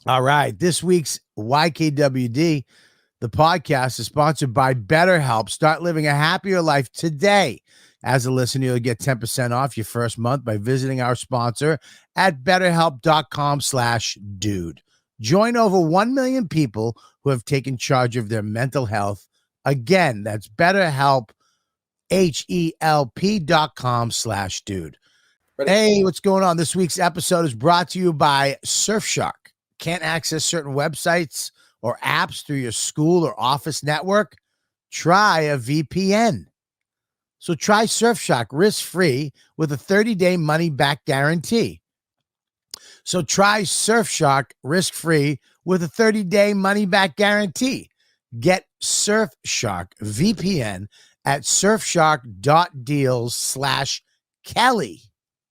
All right. This week's YKWD, the podcast, is sponsored by BetterHelp. Start living a happier life today. As a listener, you'll get 10% off your first month by visiting our sponsor at betterhelp.com/dude. Join over 1 million people who have taken charge of their mental health. Again, that's BetterHelp, HELP.com/dude. Hey, what's going on? This week's episode is brought to you by Surfshark. Can't access certain websites or apps through your school or office network? Try a VPN. So try Surfshark risk-free with a 30-day money-back guarantee. So try Surfshark risk-free with a 30-day money-back guarantee. Get Surfshark VPN at surfshark.deals/Kelly.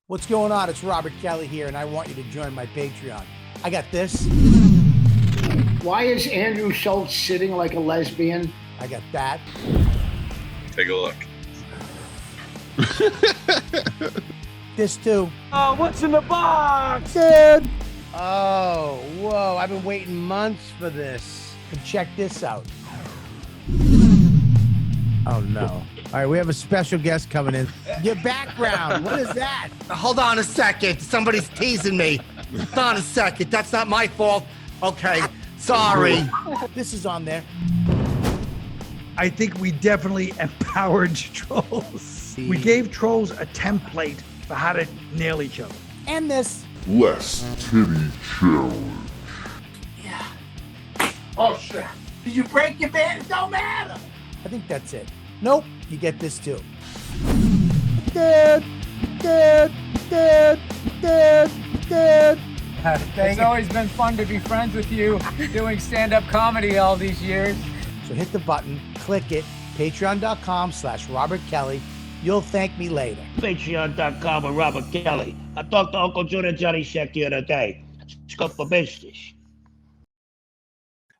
What's going on? It's Robert Kelly here, and I want you to join my Patreon. I got this. Why is Andrew Schultz sitting like a lesbian? I got that. Take a look. This too. Oh, what's in the box? Dude. Oh, whoa. I've been waiting months for this. And check this out. Oh, no. All right, we have a special guest coming in. Your background, what is that? Hold on a second. Somebody's teasing me. Hold on a second. That's not my fault. Okay, sorry. This is on there. I think we definitely empowered trolls. We gave trolls a template for how to nail each other. And this. Less titty challenge. Oh, shit. Did you break your bed? It don't matter. I think that's it. Nope, you get this too. Dude. It's always been fun to be friends with you, doing stand-up comedy all these years. So hit the button, click it, patreon.com/Robert Kelly. You'll thank me later. Patreon.com with Robert Kelly. I talked to Uncle June and Johnny Sheck the other day. It's good for business.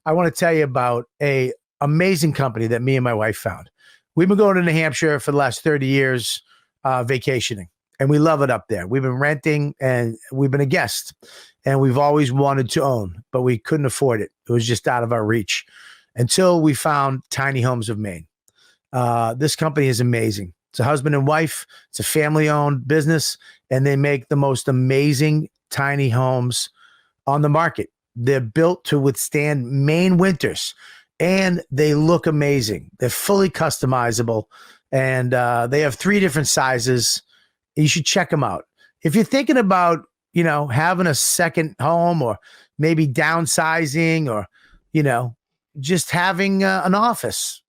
I want to tell you about a amazing company that me and my wife found. We've been going to New Hampshire for the last 30 years, vacationing, and we love it up there. We've been renting, and we've been a guest, and we've always wanted to own, but we couldn't afford it. It was just out of our reach until we found Tiny Homes of Maine. This company is amazing. It's a husband and wife. It's a family-owned business, and they make the most amazing tiny homes on the market. They're built to withstand Maine winters, and they look amazing. They're fully customizable, and they have 3 different sizes. You should check them out. If you're thinking about, having a second home or maybe downsizing or, just having an office,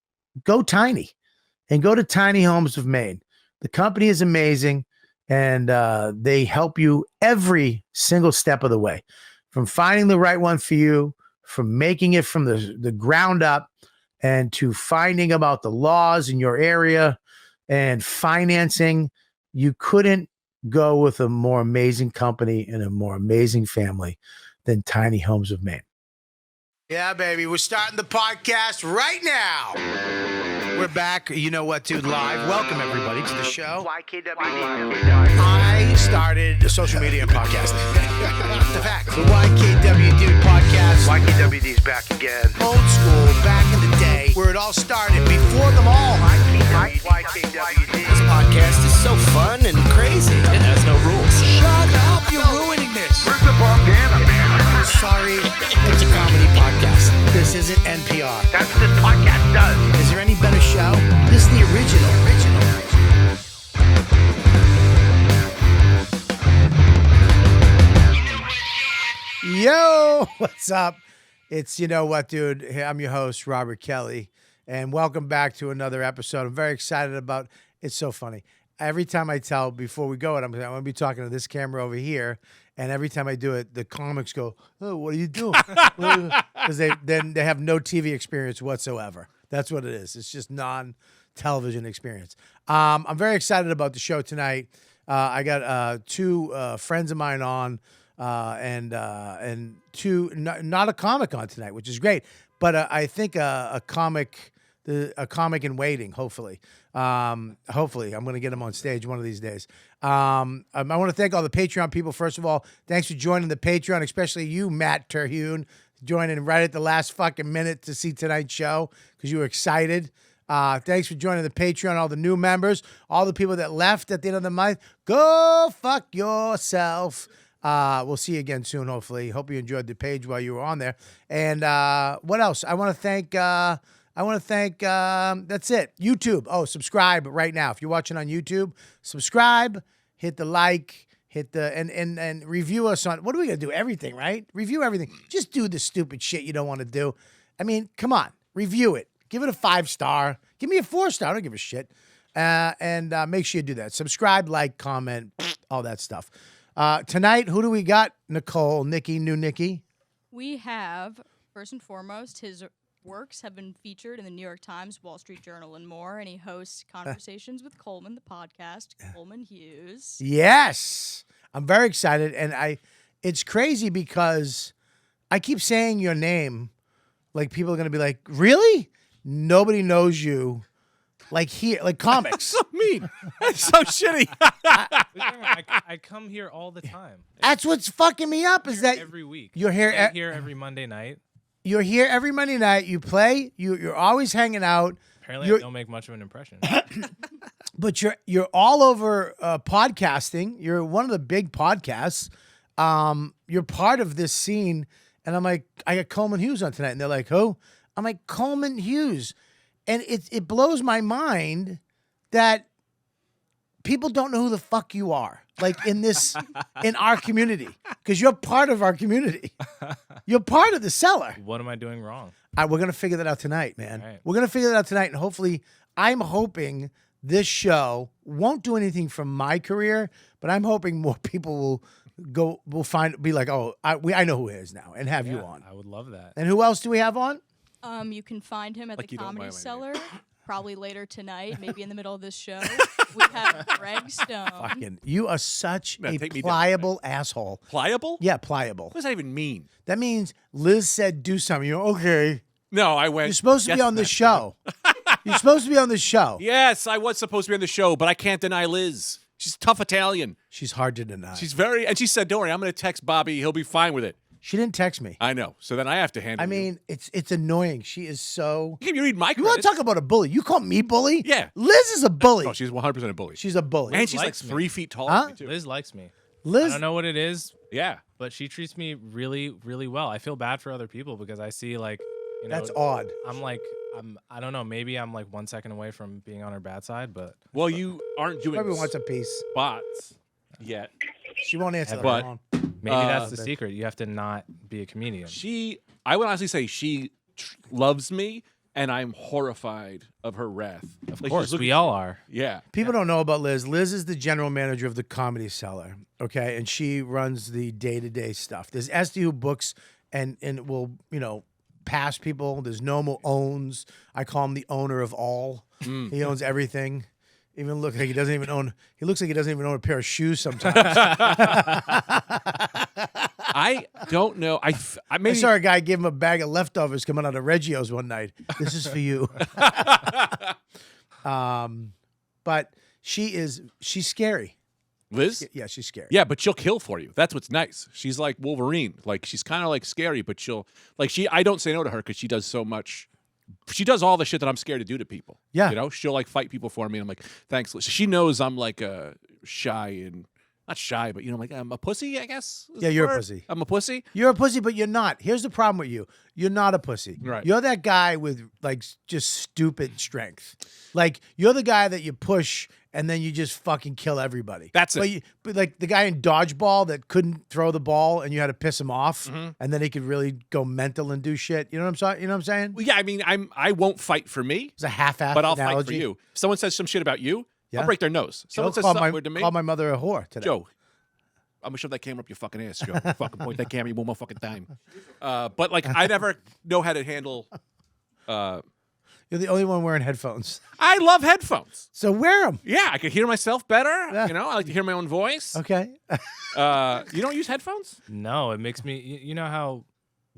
go tiny. And go to Tiny Homes of Maine. The company is amazing, and they help you every single step of the way, from finding the right one for you, from making it from the ground up, and to finding about the laws in your area and financing. You couldn't go with a more amazing company and a more amazing family than Tiny Homes of Maine. Yeah, baby. We're starting the podcast right now. We're back. You know what, dude? Live. Welcome, everybody, to the show. YKWD. I started a social media and podcasting. The fact. The YKWD podcast. YKWD's back again. Old school, back in the day, where it all started, before them all. YKWD. This podcast is so fun and crazy. It has no rules. Shut up. You're ruining this. Where's the propaganda, man? Sorry, it's a comedy podcast. This isn't NPR. That's what this podcast does. Is there any better show? This is the original. Yo, what's up? It's You Know What, Dude. I'm your host, Robert Kelly, and welcome back to another episode. I'm very excited about. It's so funny. Every time I tell before we go, I'm going to be talking to this camera over here. And every time I do it, the comics go, "Oh, what are you doing?" Because they have no TV experience whatsoever. That's what it is. It's just non-television experience. I'm very excited about the show tonight. I got 2 friends of mine on, and 2 not a comic on tonight, which is great. But I think a comic a comic in waiting. Hopefully, hopefully, I'm going to get him on stage one of these days. I want to thank all the Patreon people. First of all, thanks for joining the Patreon, especially you, Matt Terhune, joining right at the last fucking minute to see tonight's show because you were excited. Thanks for joining the Patreon, all the new members, all the people that left at the end of the month. Go fuck yourself. We'll see you again soon, hopefully. Hope you enjoyed the page while you were on there. And what else? I want to thank, that's it. YouTube. Oh, subscribe right now. If you're watching on YouTube, subscribe, hit the like, hit the, and review us on, what are we going to do? Everything, right? Review everything. Just do the stupid shit you don't want to do. I mean, come on, review it. Give it a 5-star. Give me a 4-star. I don't give a shit. And make sure you do that. Subscribe, like, comment, all that stuff. Tonight, who do we got? Nicole, Nikki, new Nikki. We have, first and foremost, his works have been featured in the New York Times, Wall Street Journal, and more, and he hosts Conversations with Coleman, the podcast, Coleman Hughes. Yes. I'm very excited, and it's crazy because I keep saying your name, like people are going to be like, really? Nobody knows you. Like here, like comics. So mean. That's so shitty. I come here all the time. That's what's fucking me up is that every week. You're here every Monday night. You're here every Monday night. You play. You're always hanging out. Apparently, I don't make much of an impression. But you're all over podcasting. You're one of the big podcasts. You're part of this scene. And I'm like, I got Coleman Hughes on tonight. And they're like, who? I'm like, Coleman Hughes. And it blows my mind that people don't know who the fuck you are. Like in our community. Because you're part of our community. You're part of the cellar. What am I doing wrong? We're going to figure that out tonight, man. Right. We're going to figure that out tonight. And hopefully, I'm hoping this show won't do anything from my career, but I'm hoping more people will be like, oh, I know who he is now, and have you on. I would love that. And who else do we have on? You can find him at the Comedy Cellar, probably later tonight, maybe in the middle of this show. We have Greg Stone. Fucking, you are such a take me pliable asshole. Pliable? Yeah, pliable. What does that even mean? That means Liz said do something. You're okay. No, I went. You're supposed to be on this show. You're supposed to be on this show. Yes, I was supposed to be on the show, but I can't deny Liz. She's tough Italian. She's hard to deny. And she said, don't worry, I'm going to text Bobby. He'll be fine with it. She didn't text me. I know. So then I have to handle it. It's annoying. She is so... You read my You want to talk about a bully? You call me bully? Yeah. Liz is a bully. Oh, she's 100% a bully. She's a bully. And she's like 3 feet tall. Huh? Me too. Liz likes me. Liz... I don't know what it is. Yeah. But she treats me really, really well. I feel bad for other people because I see like... You know, that's odd. I don't know. Maybe I'm like 1 second away from being on her bad side, but... Well, you aren't doing... Everyone wants a piece. Spots yet. She won't answer the phone. Maybe that's the secret. You have to not be a comedian. I would honestly say she loves me, and I'm horrified of her wrath. Of course, we all are. Yeah. People don't know about Liz. Liz is the general manager of the Comedy Cellar, okay? And she runs the day-to-day stuff. There's Esty who books and will, pass people. There's Nomo owns. I call him the owner of all. He owns everything. Even look like he doesn't even own. He looks like he doesn't even own a pair of shoes sometimes. I don't know. I saw a guy give him a bag of leftovers coming out of Reggio's one night. This is for you. But she's scary. Liz? Yeah, she's scary. Yeah, but she'll kill for you. That's what's nice. She's like Wolverine. Like she's kind of like scary, but I don't say no to her because she does so much. She does all the shit that I'm scared to do to people. Yeah. She'll like fight people for me. And I'm like, thanks. She knows I'm like shy and not shy, but I'm like, I'm a pussy, I guess. Yeah, you're a pussy. I'm a pussy. You're a pussy, but you're not. Here's the problem with you. You're not a pussy. Right. You're that guy with like just stupid strength. Like you're the guy that you push and then you just fucking kill everybody. That's it. But like the guy in dodgeball that couldn't throw the ball and you had to piss him off, and then he could really go mental and do shit. You know what I'm saying? Well, yeah, I mean, I won't fight for me. It's a half-assed but I'll analogy. fight for you. If someone says some shit about you, Yeah. I'll break their nose. Someone Joe says something weird to me. Call my mother a whore today. Joe, I'm gonna shove that camera up your fucking ass, Joe. Fucking point that camera one more fucking time. But like, I never know how to handle. You're the only one wearing headphones. I love headphones. So wear them. Yeah, I can hear myself better. Yeah. I like to hear my own voice. Okay. You don't use headphones? No, it makes me. You know how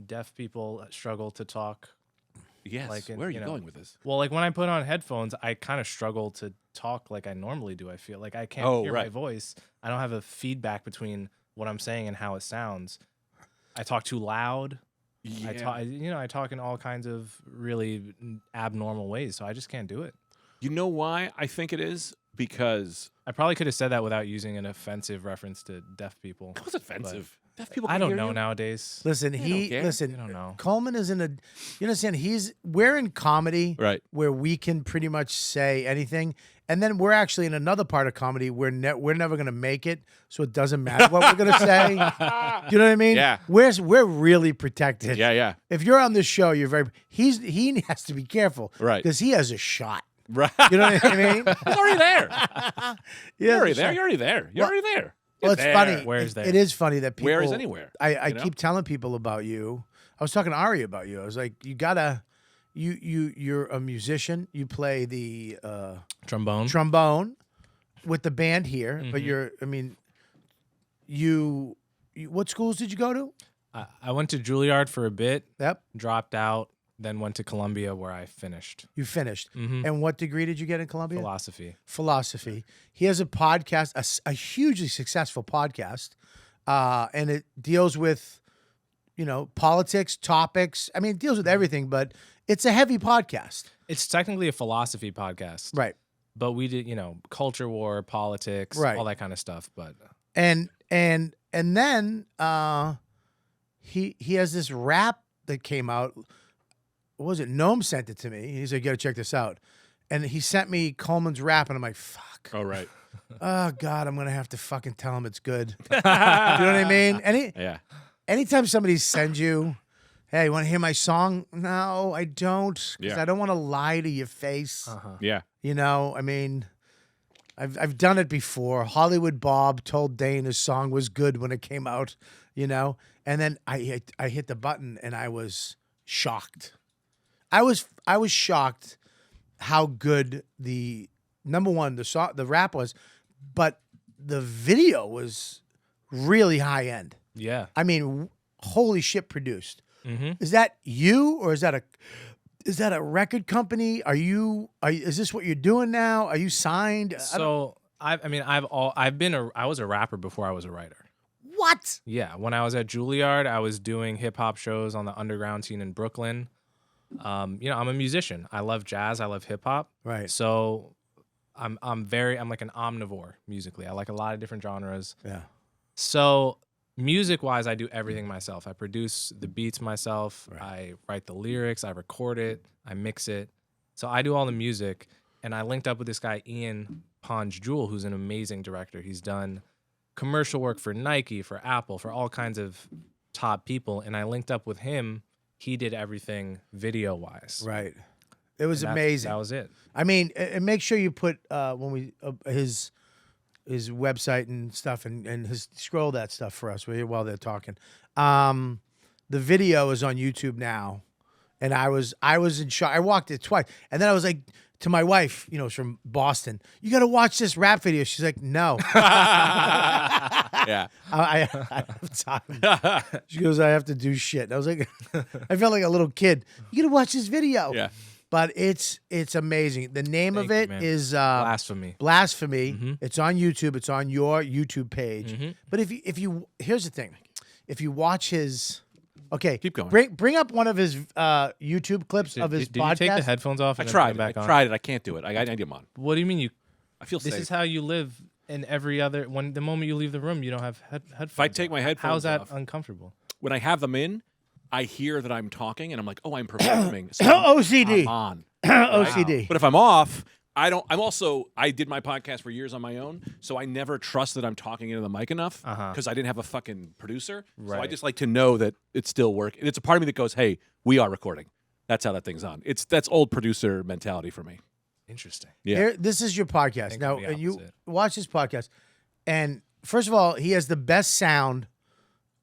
deaf people struggle to talk. Yes. Like, Where are you know, going with this? Well, like when I put on headphones, I kind of struggle to talk like I normally do. I feel like I can't hear my voice. I don't have a feedback between what I'm saying and how it sounds. I talk too loud. Yeah. I talk in all kinds of really abnormal ways, so I just can't do it. You know why I think it is? Because I probably could have said that without using an offensive reference to deaf people. It was offensive. Deaf people. I don't hear know you? nowadays. Listen, I listen. don't know. Coleman is in a. You understand? We're in comedy, Right? Where we can pretty much say anything, and then we're actually in another part of comedy where we're never gonna make it, so it doesn't matter what we're gonna say. Do you know what I mean? Yeah. We're really protected. Yeah. If you're on this show, you're very. He has to be careful, Right? Because he has a shot. Right. You know what I mean? He's already there. You're already there. You're already there. You're already there. Well, it's funny. Where is there? It is funny that people. Where is anywhere? I keep telling people about you. I was talking to Ari about you. I was like, you're a musician. You play the trombone with the band here, but you what schools did you go to? I went to Juilliard for a bit. Yep. Dropped out, then went to Columbia where I finished. You finished. Mhm. And what degree did you get in Columbia? Philosophy. He has a podcast, a hugely successful podcast, and it deals with, politics, topics. I mean, it deals with everything, but it's a heavy podcast. It's technically a philosophy podcast. Right. But we did, culture war, politics, Right. all that kind of stuff. But And then he has this rap that came out. What was it? Noam sent it to me. He's like, "You gotta check this out," and he sent me Coleman's rap, and I'm like, "Fuck." Oh right. Oh God, I'm gonna have to fucking tell him it's good. You know what I mean? Anytime somebody sends you, "Hey, you want to hear my song?" No, I don't, because I don't want to lie to your face. Yeah. I mean, I've done it before. Hollywood Bob told Dane his song was good when it came out, and then I hit the button and I was shocked. I was shocked how good the rap was, but the video was really high end. Yeah. I mean, holy shit, produced. Mm-hmm. Is that you, or is that a record company? Is this what you're doing now? Are you signed? So I was a rapper before I was a writer. What? Yeah. When I was at Juilliard, I was doing hip hop shows on the underground scene in Brooklyn. I'm a musician. I love jazz. I love hip hop. Right. So I'm like an omnivore musically. I like a lot of different genres. Yeah. So music wise, I do everything myself. I produce the beats myself. Right. I write the lyrics. I record it. I mix it. So I do all the music. And I linked up with this guy, Ian Ponge-Jewell, who's an amazing director. He's done commercial work for Nike, for Apple, for all kinds of top people. And I linked up with him. He did everything video-wise. Right. It was amazing. That was it. I mean, and make sure you put his website and stuff and scroll that stuff for us while they're talking. The video is on YouTube now, and I was in shock. I walked it twice, and then I was like to my wife, she's from Boston, "You got to watch this rap video." She's like, "No." Yeah. I have time. She goes, "I have to do shit." And I was like, I felt like a little kid. You got to watch this video. Yeah. But it's amazing. The name of it is Blasphemy. Blasphemy. Mm-hmm. It's on YouTube. It's on your YouTube page. Mm-hmm. But if you here's the thing, if you watch his, keep going. Bring up one of his YouTube clips of his Did podcast. you take the headphones off? I And tried. Then put them back I on? tried it. I can't do it. I need them on. What do you mean you? I feel This safe. is how you live in every other. When the moment you leave the room, you don't have headphones. If I take my headphones how's that off, uncomfortable? when I have them in, I hear that I'm talking, and I'm like, "Oh, I'm performing." So OCD. I'm on. OCD. But if I'm off, I did my podcast for years on my own, so I never trust that I'm talking into the mic enough because I didn't have a fucking producer. So I Right. just like to know that it's still working. And it's a part of me that goes, "Hey, we are recording." That's how that thing's on. That's old producer mentality for me. Interesting. Yeah. This is your podcast think now, I'm the and you opposite. watch this podcast. And first of all, he has the best sound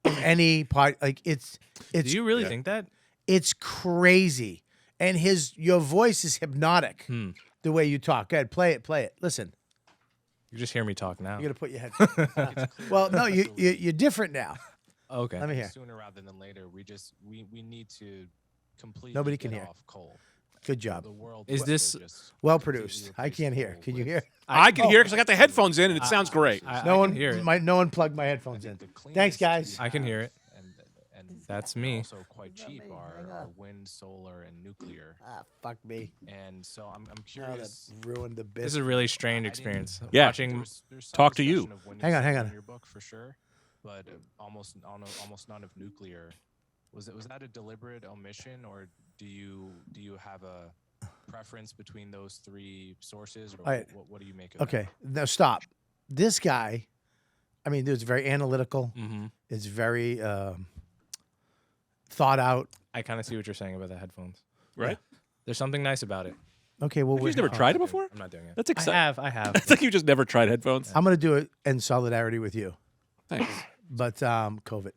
of any pod. Like it's. Do you really think that? It's crazy, and your voice is hypnotic. The way you talk. Go ahead, play it. Listen, You just hear me talk now. you got to put your head. Well, no, you're different now. Okay. Let me hear. Sooner rather than later, we need to completely Nobody can get hear. off coal. Good job. The world Is will this just Well completely produced? I replace can't hear. coal Can you with- hear? I can hear because I got the headphones in and it sounds great. No one, hear it. no one plugged my headphones in. The Thanks, cleanest guys. we I can hear have, it. And That's me. Also quite cheap are wind, solar, and nuclear. Fuck me. And so I'm Oh, that curious. ruined the bit. This is a really strange experience. Yeah. Watching. There's some Talk to you. discussion of wind and Hang on, hang solar on. in your book for sure, but almost none of nuclear. Was that a deliberate omission, or do you have a preference between those three sources, or Right. what do you make of that? Okay, now stop. This guy, I mean, dude, it's very analytical. Mm-hmm. It's very thought out. I kind of see what you're saying about the headphones. Right? There's something nice about it. Okay, well, Have you never tried it before? I'm not doing it. That's exciting. I have. It's like you just never tried headphones. I'm gonna do it in solidarity with you, Thanks. but COVID.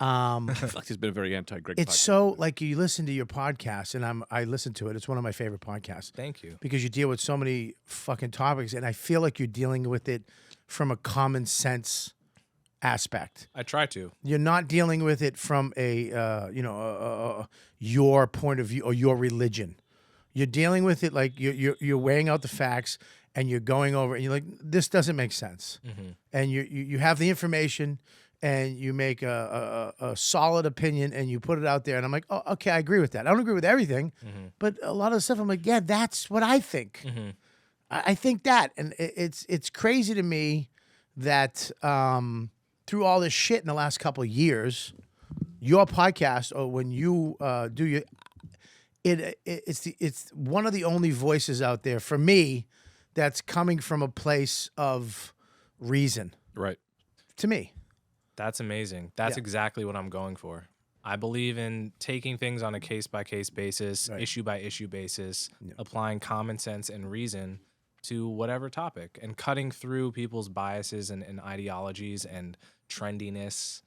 I feel like he's been a very anti-Greg. It's so like you listen to your podcast, and I listen to it. It's one of my favorite podcasts. Thank you. Because you deal with so many fucking topics, and I feel like you're dealing with it from a common sense aspect. I try to. You're not dealing with it from a your point of view or your religion. You're dealing with it like you're weighing out the facts, and you're going over, and you're like, this doesn't make sense. Mm-hmm. And you have the information, and you make a solid opinion, and you put it out there, and I'm like, oh, okay, I agree with that. I don't agree with everything, but a lot of the stuff I'm like, yeah, that's what I think. Mm-hmm. I think that, and it's crazy to me that through all this shit in the last couple of years, your podcast or when you do your, it's one of the only voices out there for me that's coming from a place of reason. Right. To me. That's amazing. That's Yeah. exactly what I'm going for. I believe in taking things on a case-by-case basis, Right. issue-by-issue basis, applying common sense and reason to whatever topic, and cutting through people's biases and ideologies and trendiness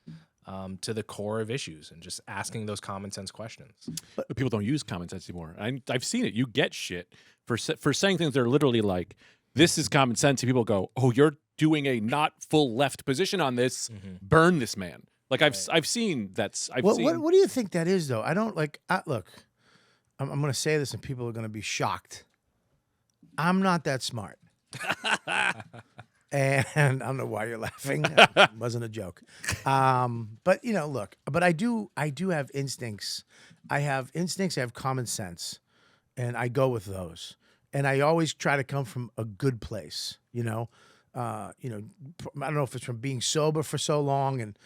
to the core of issues, and just asking those common sense questions. But people don't use common sense anymore. I've seen it. You get shit for saying things that are literally like, this is common sense. And people go, oh, you're doing a not full left position on this. Burn this man. Like I've seen that's. What do you think that is though? I don't like. Look, I'm going to say this, and people are going to be shocked. I'm not that smart, and I don't know why you're laughing. It wasn't a joke. But look. But I do have instincts. I have instincts. I have common sense, and I go with those. And I always try to come from a good place. I don't know if it's from being sober for so long and.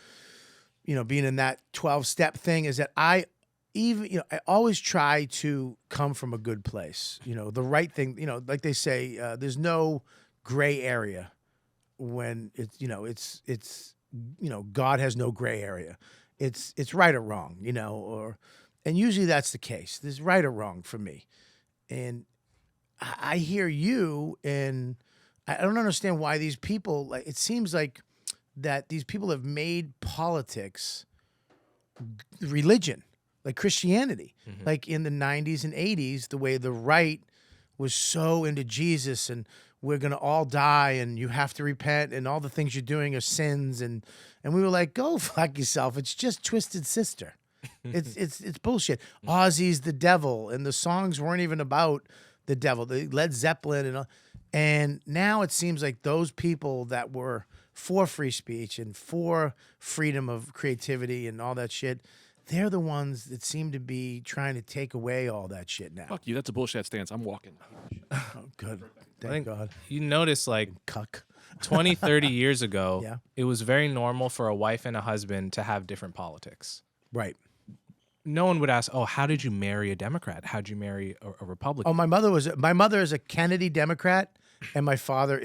Being in that 12-step thing is that I always try to come from a good place, the right thing, like they say, there's no gray area when it's God has no gray area. It's right or wrong, and usually that's the case. There's right or wrong for me. And I hear you, and I don't understand why these people, like, it seems like that these people have made politics religion, like Christianity. Like in the 90s and 80s, the way the right was so into Jesus and we're going to all die and you have to repent and all the things you're doing are sins. And we were like, go fuck yourself. It's just Twisted Sister. It's bullshit. Ozzy's the devil, and the songs weren't even about the devil. The Led Zeppelin and now it seems like those people that were for free speech and for freedom of creativity and all that shit, they're the ones that seem to be trying to take away all that shit now. Fuck you. That's a bullshit stance. I'm walking. Oh, good. Thank God. You notice, like, cuck. 20, 30 years ago, Yeah. it was very normal for a wife and a husband to have different politics. Right. No one would ask, oh, how did you marry a Democrat? How'd you marry a Republican? Oh, my mother is a Kennedy Democrat, and my father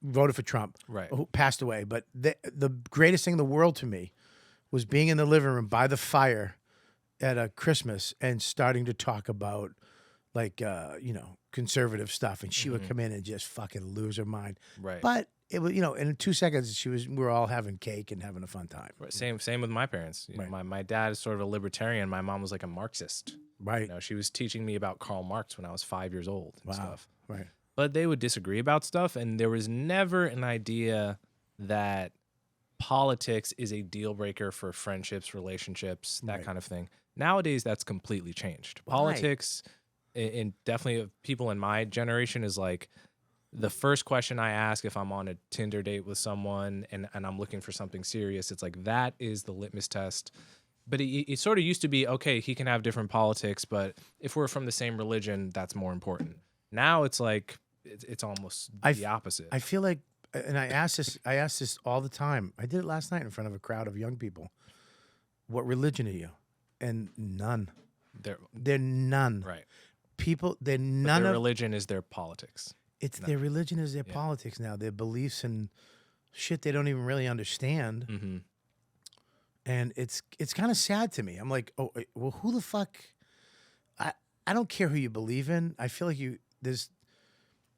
voted for Trump, Right. Who passed away. But the greatest thing in the world to me was being in the living room by the fire at a Christmas and starting to talk about, like, conservative stuff. And she would come in and just fucking lose her mind. Right. But it was, in 2 seconds, we were all having cake and having a fun time. Right. Same with my parents. My dad is sort of a libertarian. My mom was like a Marxist. Right. She was teaching me about Karl Marx when I was 5 years old and stuff. Right. But they would disagree about stuff, and there was never an idea that politics is a deal breaker for friendships, relationships, that Right. kind of thing. Nowadays, that's completely changed. Why? Politics, and definitely people in my generation, is like the first question I ask if I'm on a Tinder date with someone and I'm looking for something serious. It's like that is the litmus test. But it sort of used to be, okay, he can have different politics, but if we're from the same religion, that's more important. Now it's like it's almost the opposite. I feel like, and I ask this all the time. I did it last night in front of a crowd of young people. What religion are you? And none. They're none. Right. People, they're But none their of religion is their politics. It's their religion is their politics now. Their beliefs and shit they don't even really understand. Mm-hmm. And it's kind of sad to me. I'm like, oh, well, who the fuck? I don't care who you believe in. I feel like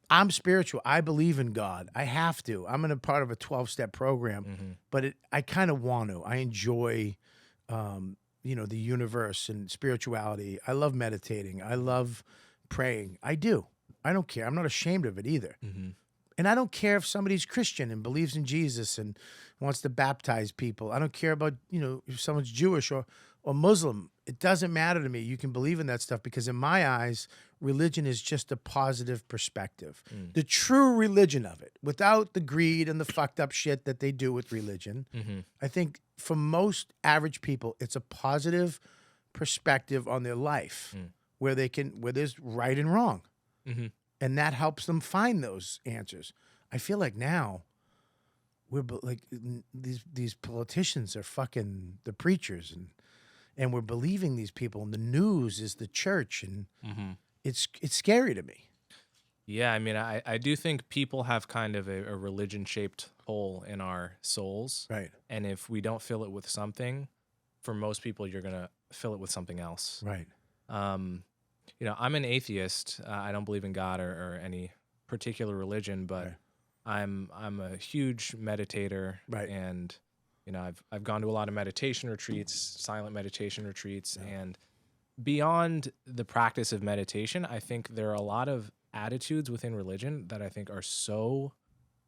I'm spiritual. I believe in God. I have to. I'm in a part of a 12-step program, but I kind of want to. I enjoy, the universe and spirituality. I love meditating. I love praying. I do. I don't care. I'm not ashamed of it either. And I don't care if somebody's Christian and believes in Jesus and wants to baptize people. I don't care about, if someone's Jewish or Muslim. It doesn't matter to me. You can believe in that stuff because in my eyes, religion is just a positive perspective. The true religion of it, without the greed and the fucked up shit that they do with religion. I think for most average people, it's a positive perspective on their life where there's right and wrong. And that helps them find those answers. I feel like now we're like these politicians are fucking the preachers and we're believing these people, and the news is the church, and it's scary to me. Yeah, I mean, I do think people have kind of a religion-shaped hole in our souls. Right. And if we don't fill it with something, for most people, you're going to fill it with something else. Right. I'm an atheist. I don't believe in God or any particular religion, but I'm a huge meditator. Right. And I've gone to a lot of meditation retreats, silent meditation retreats, and beyond the practice of meditation, I think there are a lot of attitudes within religion that I think are so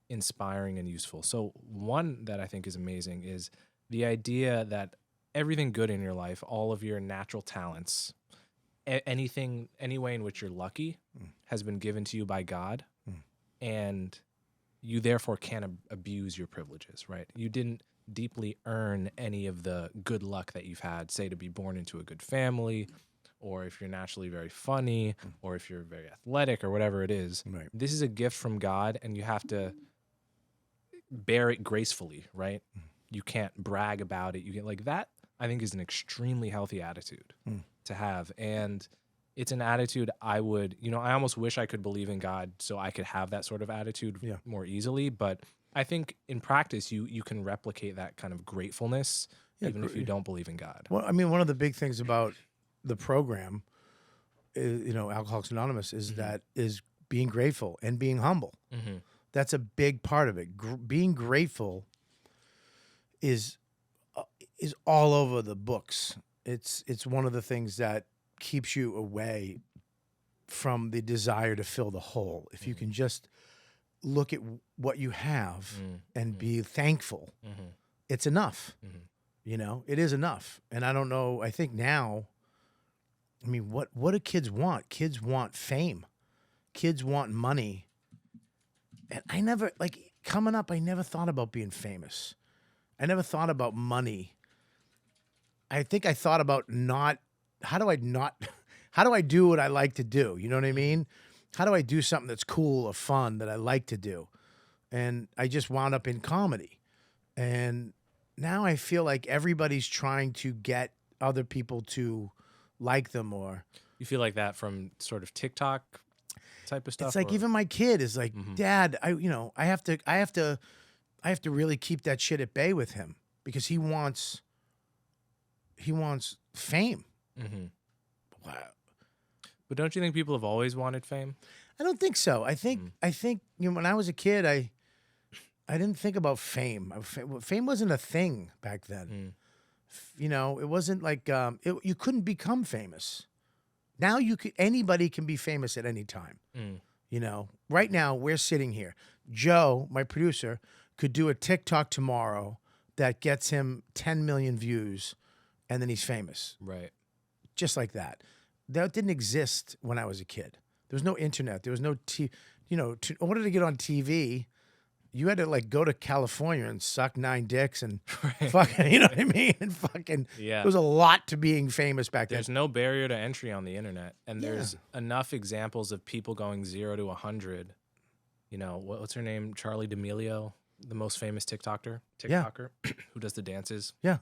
inspiring and useful. So one that I think is amazing is the idea that everything good in your life, all of your natural talents, any way in which you're lucky has been given to you by God, and you therefore can't abuse your privileges, right? You didn't deeply earn any of the good luck that you've had, say, to be born into a good family, or if you're naturally very funny, or if you're very athletic, or whatever it is. Right. This is a gift from God, and you have to bear it gracefully, right? You can't brag about it. You get like that. I think is an extremely healthy attitude to have. And it's an attitude I would, I almost wish I could believe in God so I could have that sort of attitude more easily. But I think in practice, you can replicate that kind of gratefulness, even if you don't believe in God. Well, I mean, one of the big things about the program, Alcoholics Anonymous, is that is being grateful and being humble. That's a big part of it. Being grateful is all over the books. It's one of the things that keeps you away from the desire to fill the hole. If you can just look at what you have and be thankful, it's enough. It is enough. And I don't know, I think now, I mean, what do kids want? Kids want fame. Kids want money. And I never, coming up, I never thought about being famous. I never thought about money. I think I thought about how do I do what I like to do? You know what I mean? How do I do something that's cool or fun that I like to do? And I just wound up in comedy. And now I feel like everybody's trying to get other people to like them, or You feel like that from sort of TikTok type of stuff? It's like even my kid is like, Dad, I have to really keep that shit at bay with him because he wants fame. Wow. But don't you think people have always wanted fame? I don't think so. I think when I was a kid, I didn't think about fame. Fame wasn't a thing back then. It wasn't like you couldn't become famous. Now anybody can be famous at any time. Right now we're sitting here. Joe, my producer, could do a TikTok tomorrow, that gets him 10 million views, and then he's famous. Right. Just like that. That didn't exist when I was a kid. There was no internet. There was no in order to get on TV, you had to like go to California and suck 9 dicks and fucking, you know what I mean? And fucking, Yeah. there was a lot to being famous back then. There's no barrier to entry on the internet, and there's enough examples of people going 0 to 100. You know, what's her name? Charlie D'Amelio, the most famous TikToker who does the dances. Yeah.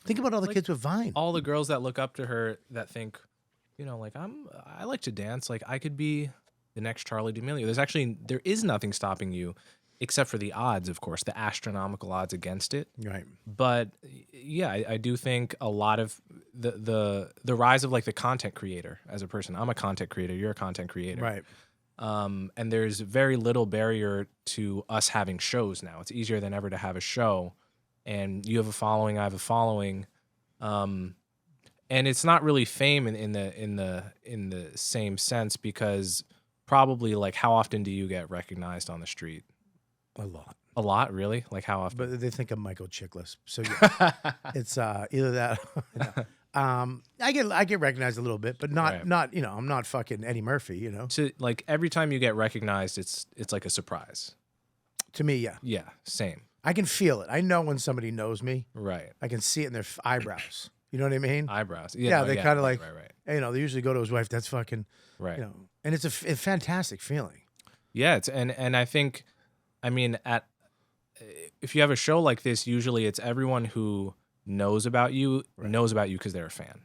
Think about all the kids with Vine. All the girls that look up to her that think, you know, like I like to dance. Like I could be the next Charlie D'Amelio. There is nothing stopping you, except for the odds, of course, the astronomical odds against it. Right. But yeah, I do think a lot of the rise of like the content creator as a person. I'm a content creator. You're a content creator. Right. And there's very little barrier to us having shows now. It's easier than ever to have a show, and you have a following, I have a following. And it's not really fame in the same sense, because probably like how often do you get recognized on the street? A lot. A lot, really? Like how often? But they think I'm Michael Chiklis. So yeah, it's either that. I get recognized a little bit, but not you know, I'm not fucking Eddie Murphy, you know. So like every time you get recognized, it's like a surprise. To me, yeah. Yeah, same. I can feel it. I know when somebody knows me. Right. I can see it in their eyebrows. You know what I mean? Eyebrows. Yeah, they kind of like, right. You know, they usually go to his wife. That's fucking, right. You know, and it's a fantastic feeling. Yeah, it's and I think, I mean, if you have a show like this, usually it's everyone who knows about you because they're a fan.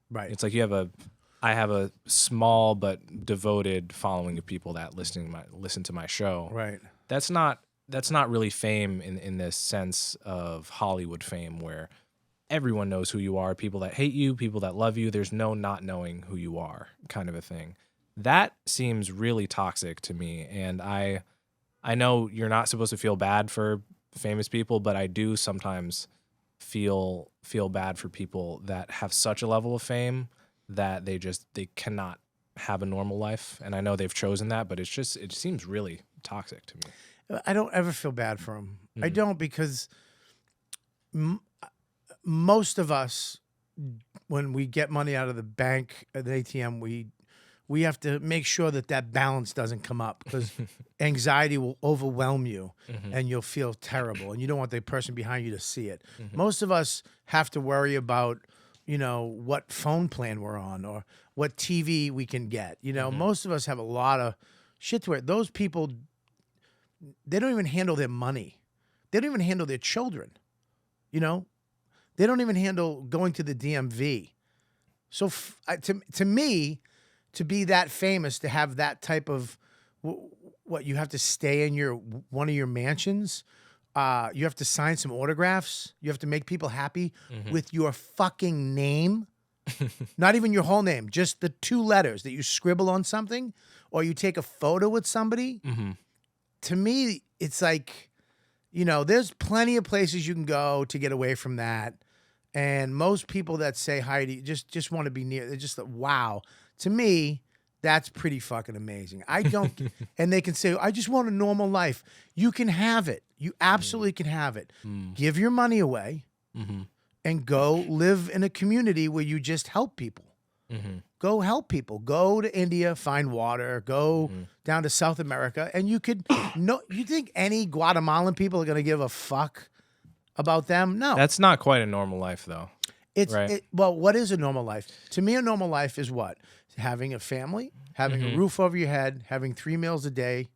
Right. It's like I have a small but devoted following of people that listen to my show. Right. That's not really fame in this sense of Hollywood fame, where everyone knows who you are, people that hate you, people that love you. There's no not knowing who you are kind of a thing. That seems really toxic to me. And I know you're not supposed to feel bad for famous people, but I do sometimes feel bad for people that have such a level of fame that they cannot have a normal life. And I know they've chosen that, but it seems really toxic to me. I don't ever feel bad for him. Mm-hmm. I don't, because most of us, when we get money out of the bank at the ATM, we have to make sure that balance doesn't come up, because anxiety will overwhelm you and you'll feel terrible, and you don't want the person behind you to see it. Most of us have to worry about, you know, what phone plan we're on or what TV we can get. You know, most of us have a lot of shit to it. Those people, they don't even handle their money. They don't even handle their children. You know, they don't even handle going to the DMV. So to me, to be that famous, to have that type of what you have to stay in one of your mansions, you have to sign some autographs, you have to make people happy with your fucking name, not even your whole name, just the 2 letters that you scribble on something, or you take a photo with somebody. To me, it's like, you know, there's plenty of places you can go to get away from that, and most people that say hi to you just want to be near. They're just like, wow. To me, that's pretty fucking amazing. I don't, and they can say, I just want a normal life. You can have it. You absolutely can have it. Give your money away and go live in a community where you just help people. Go help people. Go to India, find water. Go down to South America, and you could. No, you think any Guatemalan people are going to give a fuck about them? No, that's not quite a normal life, though. It's right. Well, what is a normal life? To me, a normal life is what? Having a family, having a roof over your head, having 3 meals a day,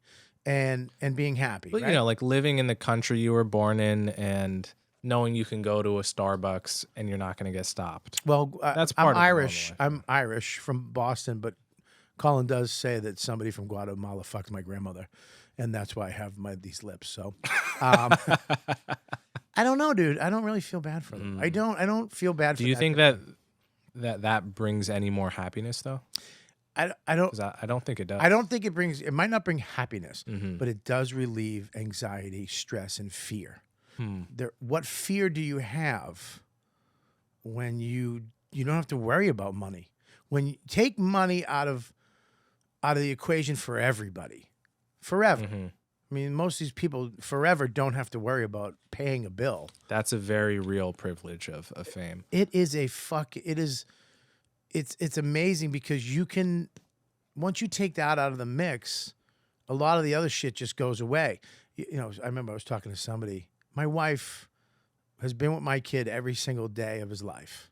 and being happy. But right? you know, like living in the country you were born in, and knowing you can go to a Starbucks and you're not going to get stopped. Well, that's part I'm of Irish. I'm Irish from Boston, but Colin does say that somebody from Guatemala fucked my grandmother, and that's why I have these lips. So, I don't know, dude. I don't really feel bad for them. I don't feel bad. Do you think that brings any more happiness, though? I don't. I don't think it does. I don't think it brings. It might not bring happiness, but it does relieve anxiety, stress, and fear. What fear do you have when you don't have to worry about money? When you take money out of the equation for everybody, forever, I mean, most of these people forever don't have to worry about paying a bill. That's a very real privilege of fame. It is it's amazing because you can, once you take that out of the mix, a lot of the other shit just goes away. You know, I remember I was talking to somebody. My wife has been with my kid every single day of his life.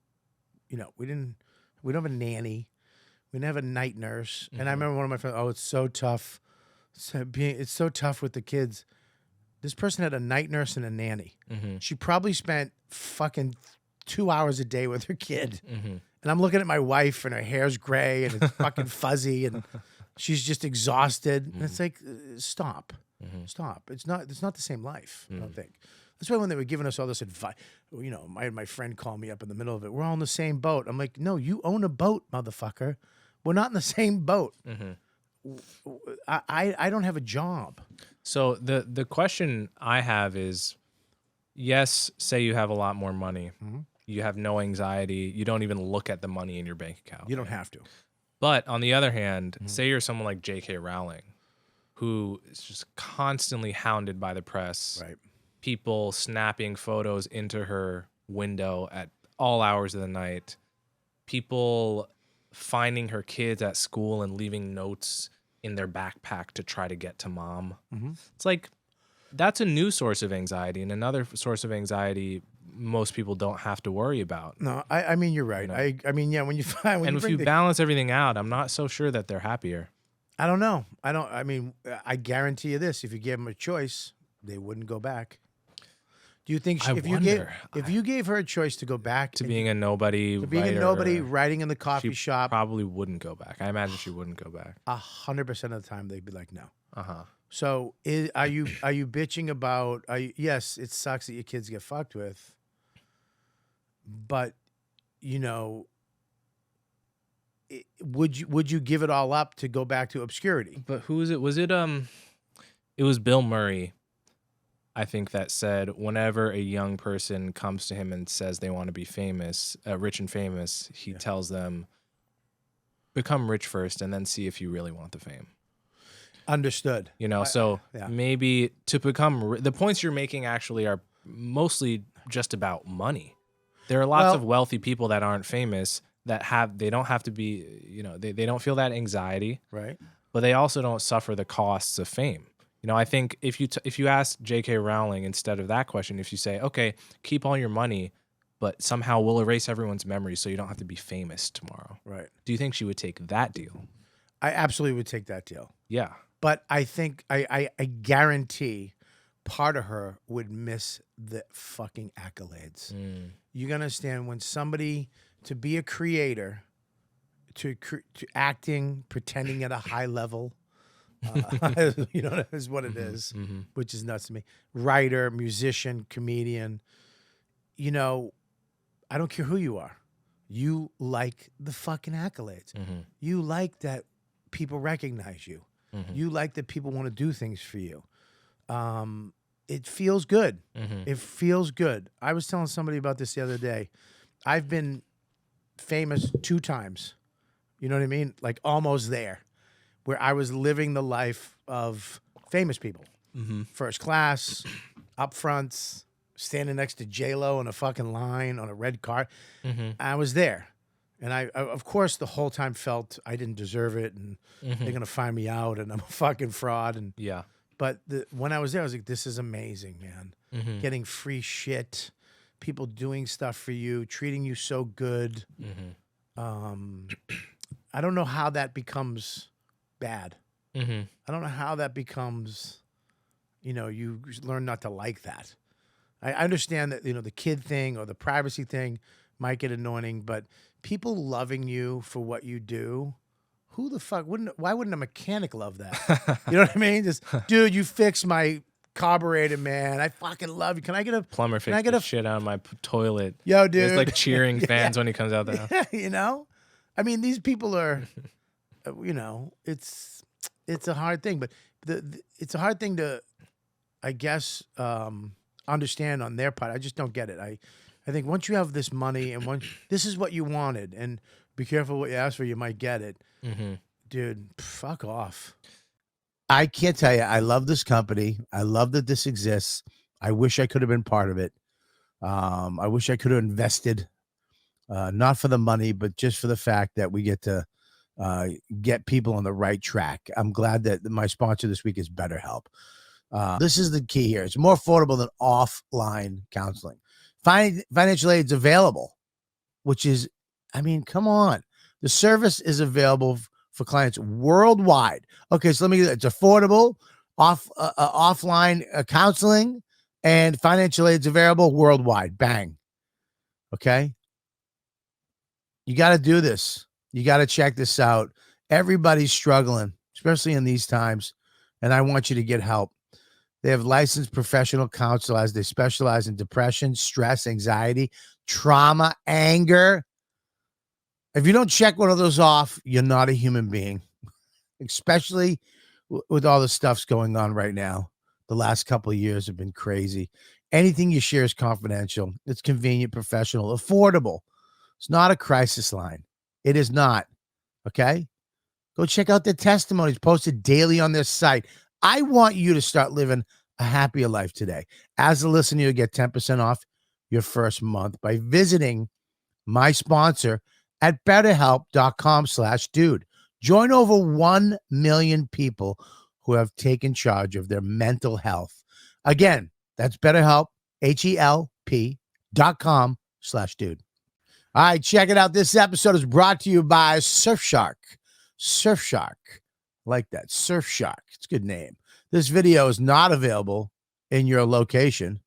You know, we don't have a nanny. We didn't have a night nurse. And I remember one of my friends, oh, it's so tough. It's so tough with the kids. This person had a night nurse and a nanny. She probably spent fucking 2 hours a day with her kid. And I'm looking at my wife and her hair's gray and it's fucking fuzzy and she's just exhausted. And it's like, stop. Stop. It's not the same life, I don't think. That's why when they were giving us all this advice, you know, my friend called me up in the middle of it. We're all in the same boat. I'm like, no, you own a boat, motherfucker. We're not in the same boat. I don't have a job. So the question I have is, yes, say you have a lot more money. You have no anxiety. You don't even look at the money in your bank account. You don't have to. But on the other hand, say you're someone like J.K. Rowling, who is just constantly hounded by the press. Right. People snapping photos into her window at all hours of the night. People finding her kids at school and leaving notes in their backpack to try to get to mom. It's like, that's a new source of anxiety and another source of anxiety most people don't have to worry about. No, I mean, you're right. You know? I mean, yeah, when you find, and if you balance everything out, I'm not so sure that they're happier. I don't know. I mean, I guarantee you this, if you gave them a choice, they wouldn't go back. Do you think if you gave her a choice to go back to being a nobody, writing in the coffee shop, probably wouldn't go back. I imagine she wouldn't go back. 100% of the time they'd be like, no. So are you bitching about? Yes, it sucks that your kids get fucked with, but you know, would you give it all up to go back to obscurity? But who is it? Was it It was Bill Murray, I think, that said whenever a young person comes to him and says they want to be famous, rich and famous, he tells them, become rich first and then see if you really want the fame. Understood. You know, maybe to become the points you're making actually are mostly just about money. There are lots of wealthy people that aren't famous that they don't have to be, you know, they don't feel that anxiety. Right. But they also don't suffer the costs of fame. You know, I think if you ask J.K. Rowling instead of that question, if you say, okay, keep all your money, but somehow we'll erase everyone's memory so you don't have to be famous tomorrow. Right. Do you think she would take that deal? I absolutely would take that deal. Yeah. But I think I guarantee part of her would miss the fucking accolades. You gotta understand, when somebody, to be a creator, to acting, pretending at a high level, you know, is what it is, which is nuts to me. Writer, musician, comedian, you know, I don't care who you are. You like the fucking accolades. You like that people recognize you. You like that people want to do things for you. It feels good. It feels good. I was telling somebody about this the other day. I've been famous 2 times. You know what I mean? Like almost there, where I was living the life of famous people. First class, up fronts, standing next to J-Lo in a fucking line on a red car. I was there. And I, of course, the whole time felt I didn't deserve it, and they're gonna find me out, and I'm a fucking fraud. And but when I was there, I was like, "This is amazing, man! Getting free shit, people doing stuff for you, treating you so good." I don't know how that becomes bad. I don't know how that becomes, you know, you learn not to like that. I understand that, you know, the kid thing or the privacy thing might get annoying, but people loving you for what you do, who the fuck why wouldn't a mechanic love that? You know what I mean? Just, dude, you fixed my carburetor, man. I fucking love you. Can I get a plumber fix the shit out of my toilet? Yo, dude. There's like cheering fans when he comes out there. You know? I mean, these people are, you know, it's a hard thing, but it's a hard thing to, I guess, understand on their part. I just don't get it. I think once you have this money and this is what you wanted, and be careful what you ask for, you might get it. Dude, fuck off. I can't tell you. I love this company. I love that this exists. I wish I could have been part of it. I wish I could have invested, not for the money, but just for the fact that we get to get people on the right track. I'm glad that my sponsor this week is BetterHelp. This is the key here. It's more affordable than offline counseling. Financial aid's available, which is, I mean, come on. The service is available for clients worldwide. Okay, so let me get it. It's affordable, offline counseling, and financial aid's available worldwide. Bang. Okay? You got to do this. You got to check this out. Everybody's struggling, especially in these times, and I want you to get help. They have licensed professional counselors. They specialize in depression, stress, anxiety, trauma, anger. If you don't check one of those off, you're not a human being, especially with all the stuff's going on right now. The last couple of years have been crazy. Anything you share is confidential. It's convenient, professional, affordable. It's not a crisis line. It is not. Okay? Go check out their testimonies posted daily on their site. I want you to start living a happier life today. As a listener, you'll get 10% off your first month by visiting my sponsor at betterhelp.com/dude. Join over 1 million people who have taken charge of their mental health. Again, that's BetterHelp, HELP.com/dude. All right, check it out. This episode is brought to you by Surfshark. Surfshark. Like that. Surfshark. It's a good name. This video is not available in your location.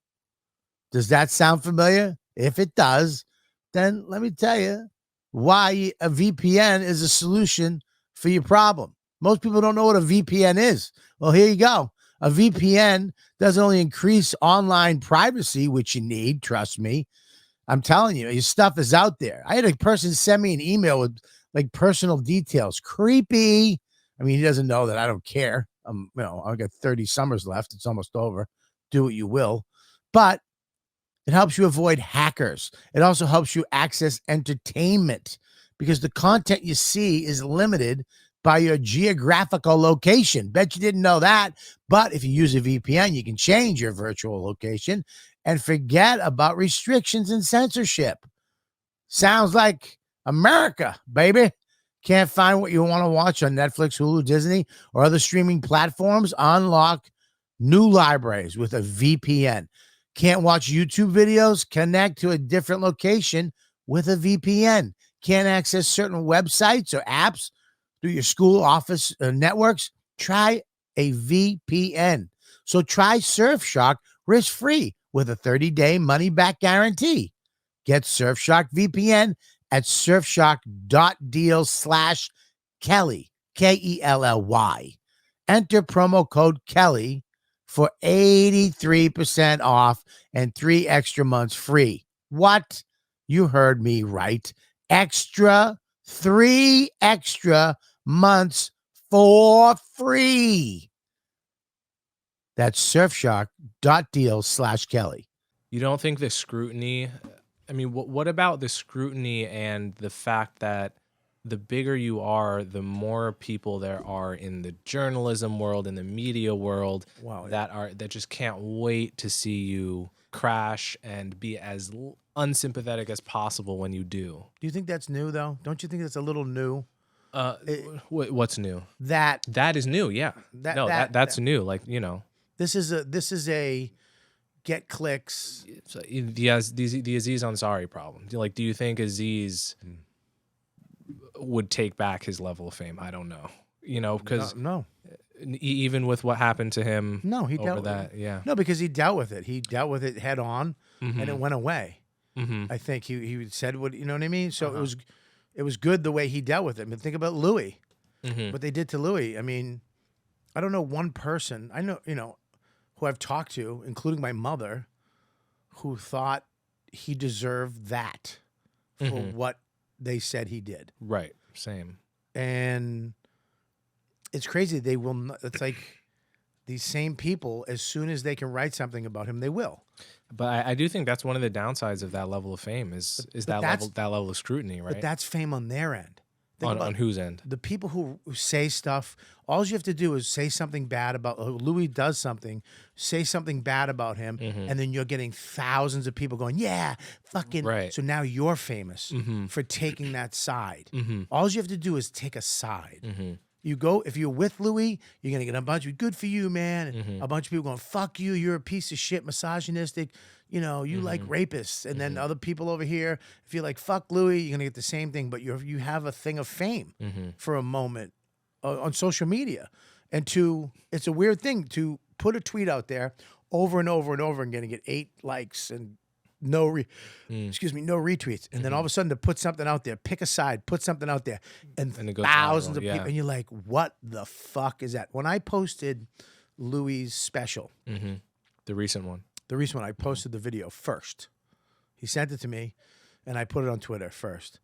Does that sound familiar? If it does, then let me tell you why a VPN is a solution for your problem. Most people don't know what a VPN is. Well, here you go. A VPN doesn't only increase online privacy, which you need, trust me. I'm telling you, your stuff is out there. I had a person send me an email with like personal details. Creepy. I mean, he doesn't know that I don't care. I got 30 summers left. It's almost over. Do what you will. But it helps you avoid hackers. It also helps you access entertainment because the content you see is limited by your geographical location. Bet you didn't know that. But if you use a VPN, you can change your virtual location and forget about restrictions and censorship. Sounds like America, baby. Can't find what you want to watch on Netflix, Hulu, Disney, or other streaming platforms? Unlock new libraries with a VPN. Can't watch YouTube videos? Connect to a different location with a VPN. Can't access certain websites or apps through your school office networks? Try a VPN. So try Surfshark risk-free with a 30-day money-back guarantee. Get Surfshark VPN at surfshark.deal/Kelly, Kelly. Enter promo code Kelly for 83% off and 3 extra months free. What? You heard me right. 3 extra months for free. That's surfshark.deal/Kelly. You don't think the scrutiny, I mean, what about the scrutiny and the fact that the bigger you are, the more people there are in the journalism world, in the media world, that just can't wait to see you crash and be as unsympathetic as possible when you do. Do you think that's new, though? Don't you think that's a little new? What's new? That is new, yeah. That's new. Like, you know. This is a get clicks. So the Aziz Ansari problem. Like, do you think Aziz would take back his level of fame? I don't know. You know, because no. Even with what happened to him, he over dealt that. with it. Yeah, no, because he dealt with it. He dealt with it head on, and it went away. I think he said what, you know what I mean. So it was good the way he dealt with it. I mean, think about Louis, what they did to Louis. I mean, I don't know one person I know, who I've talked to, including my mother, who thought he deserved that for what they said he did. Right. Same. And it's crazy. They will not, it's like these same people, as soon as they can write something about him, they will. But I do think that's one of the downsides of that level of fame is that level of scrutiny, right? But that's fame on their end. On whose end? The people who say stuff, all you have to do is say something bad about Louis does something, say something bad about him, and then you're getting thousands of people going, yeah, fucking. Right. So now you're famous for taking that side. All you have to do is take a side. You go, if you're with Louis, you're going to get a bunch of, good for you, man. And a bunch of people going, fuck you, you're a piece of shit, misogynistic, you know, you like rapists. And then other people over here, if you're like, fuck Louis, you're going to get the same thing, but you have a thing of fame for a moment on social media. And it's a weird thing to put a tweet out there over and over and over again and get 8 likes and no retweets. And then all of a sudden to put something out there, pick a side, put something out there, and it goes thousands viral, of people. And you're like, what the fuck is that? When I posted Louis' special, The recent one. I posted the video first. He sent it to me, and I put it on Twitter first.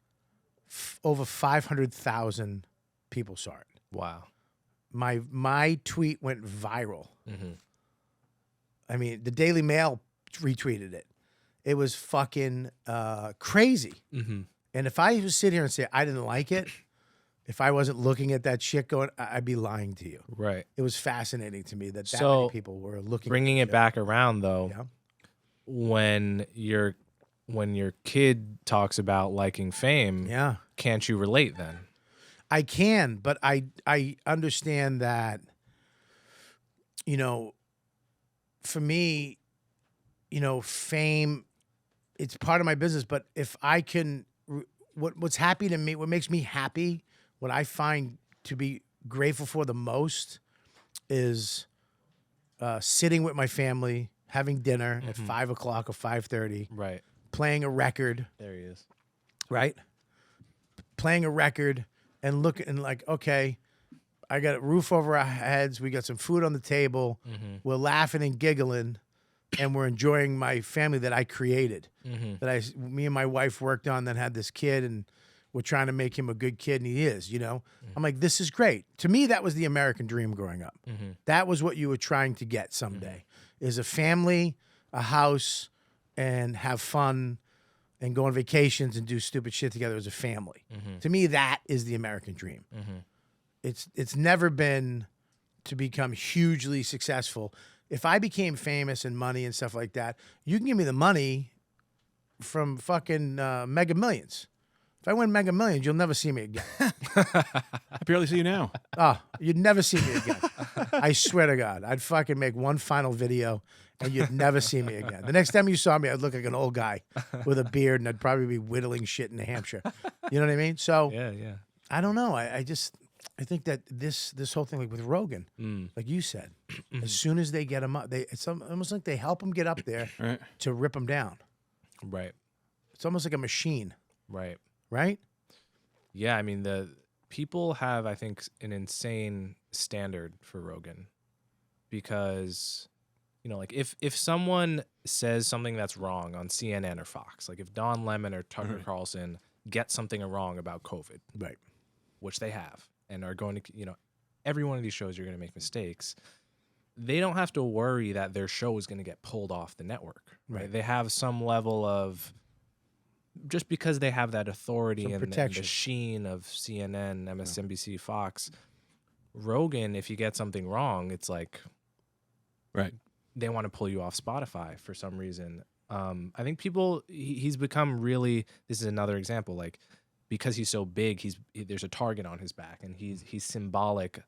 Over 500,000 people saw it. Wow. My tweet went viral. I mean, the Daily Mail retweeted it. It was fucking crazy. And if I was sit here and say I didn't like it, if I wasn't looking at that shit going, I'd be lying to you. Right. It was fascinating to me that So, many people were looking. Bringing at it back around though, Yeah. when your kid talks about liking fame, can't you relate then? I can, but I understand that, you know, for me, you know, fame, it's part of my business, but if I can, what's happy to me, what makes me happy, what I find to be grateful for the most is sitting with my family, having dinner at 5 o'clock or 5:30. Right. Playing a record. There he is. Right? Playing a record and looking like, okay, I got a roof over our heads. We got some food on the table. We're laughing and giggling, and we're enjoying my family that I created, me and my wife worked on, that had this kid, and we're trying to make him a good kid, and he is, you know? I'm like, this is great. To me, that was the American dream growing up. That was what you were trying to get someday, is a family, a house, and have fun and go on vacations and do stupid shit together as a family. To me, that is the American dream. It's never been to become hugely successful. If I became famous and money and stuff like that, you can give me the money from fucking Mega Millions. If I win Mega Millions, you'll never see me again. I barely see you now. Oh, you'd never see me again. I swear to God. I'd fucking make one final video and you'd never see me again. The next time you saw me, I'd look like an old guy with a beard and I'd probably be whittling shit in New Hampshire. You know what I mean? So Yeah. I don't know. I think that this whole thing, like with Rogan, like you said, as soon as they get him up, it's almost like they help him get up there to rip him down. Right. It's almost like a machine. Right. Right? Yeah, I mean, the people have, I think, an insane standard for Rogan because, you know, like if someone says something that's wrong on CNN or Fox, like if Don Lemon or Tucker Carlson get something wrong about COVID, right, which they have and are going to, you know, every one of these shows you're going to make mistakes. They don't have to worry that their show is going to get pulled off the network. Right? They have some level of, just because they have that authority and the sheen of CNN, MSNBC, Fox, Rogan, if you get something wrong, it's like, right, they want to pull you off Spotify for some reason. I think people, he's become really, this is another example, like, because he's so big, there's a target on his back, and he's symbolic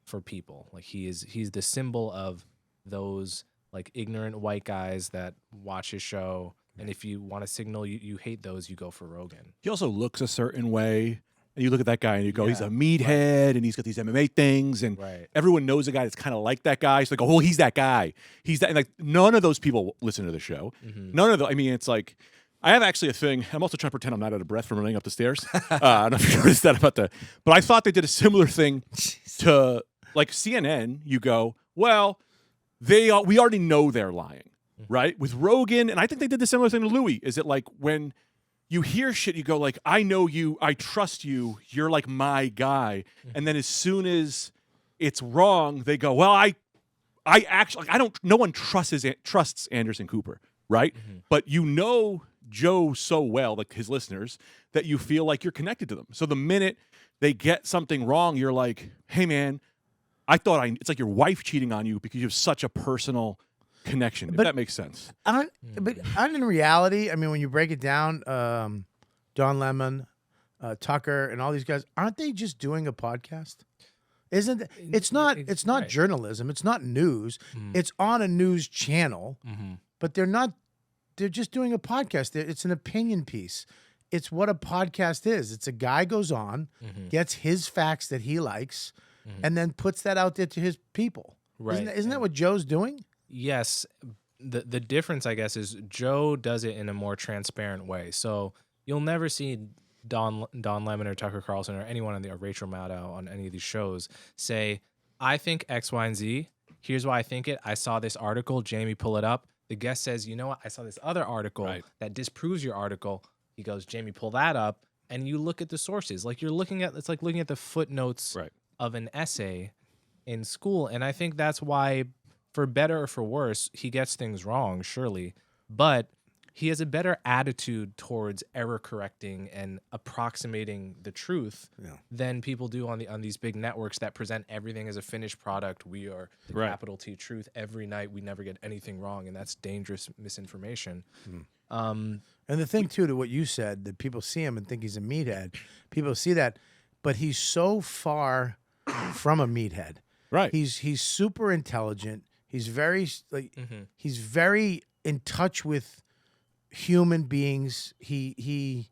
for people. Like he's the symbol of those like ignorant white guys that watch his show. And if you want to signal you hate those, you go for Rogan. He also looks a certain way. And you look at that guy and you go, he's a meathead and he's got these MMA things. And everyone knows a guy that's kind of like that guy. So they go, oh, he's that guy. He's that. And like none of those people listen to the show. None of them. I mean, it's like, I have actually a thing. I'm also trying to pretend I'm not out of breath from running up the stairs. I don't know if you noticed that about but I thought they did a similar thing to like CNN. You go, well, we already know they're lying. Right? With Rogan, and I think they did the similar thing to Louis. Is it like when you hear shit, you go like, I know you, I trust you, you're like my guy. And then as soon as it's wrong, they go, well, I actually, no one trusts Anderson Cooper, right? But you know Joe so well, like his listeners, that you feel like you're connected to them. So the minute they get something wrong, you're like, hey man, it's like your wife cheating on you because you have such a personal connection, if that makes sense. But in reality, I mean, when you break it down, Don Lemon, Tucker, and all these guys, aren't they just doing a podcast? Isn't it's not right. journalism, it's not news, it's on a news channel, but they're just doing a podcast. It's an opinion piece. It's what a podcast is. It's a guy goes on, gets his facts that he likes, and then puts that out there to his people. Right. Isn't that what Joe's doing? Yes. The difference, I guess, is Joe does it in a more transparent way. So you'll never see Don Lemon or Tucker Carlson or anyone or Rachel Maddow on any of these shows say, I think X, Y, and Z. Here's why I think it. I saw this article. Jamie, pull it up. The guest says, you know what? I saw this other article that disproves your article. He goes, Jamie, pull that up. And you look at the sources. Like it's like looking at the footnotes of an essay in school. And I think that's why, for better or for worse, he gets things wrong, surely. But he has a better attitude towards error correcting and approximating the truth than people do on these big networks that present everything as a finished product. We are the capital T truth every night. We never get anything wrong, and that's dangerous misinformation. And the thing too, to what you said, that people see him and think he's a meathead. People see that, but he's so far from a meathead. Right. He's super intelligent. He's very he's very in touch with human beings. He's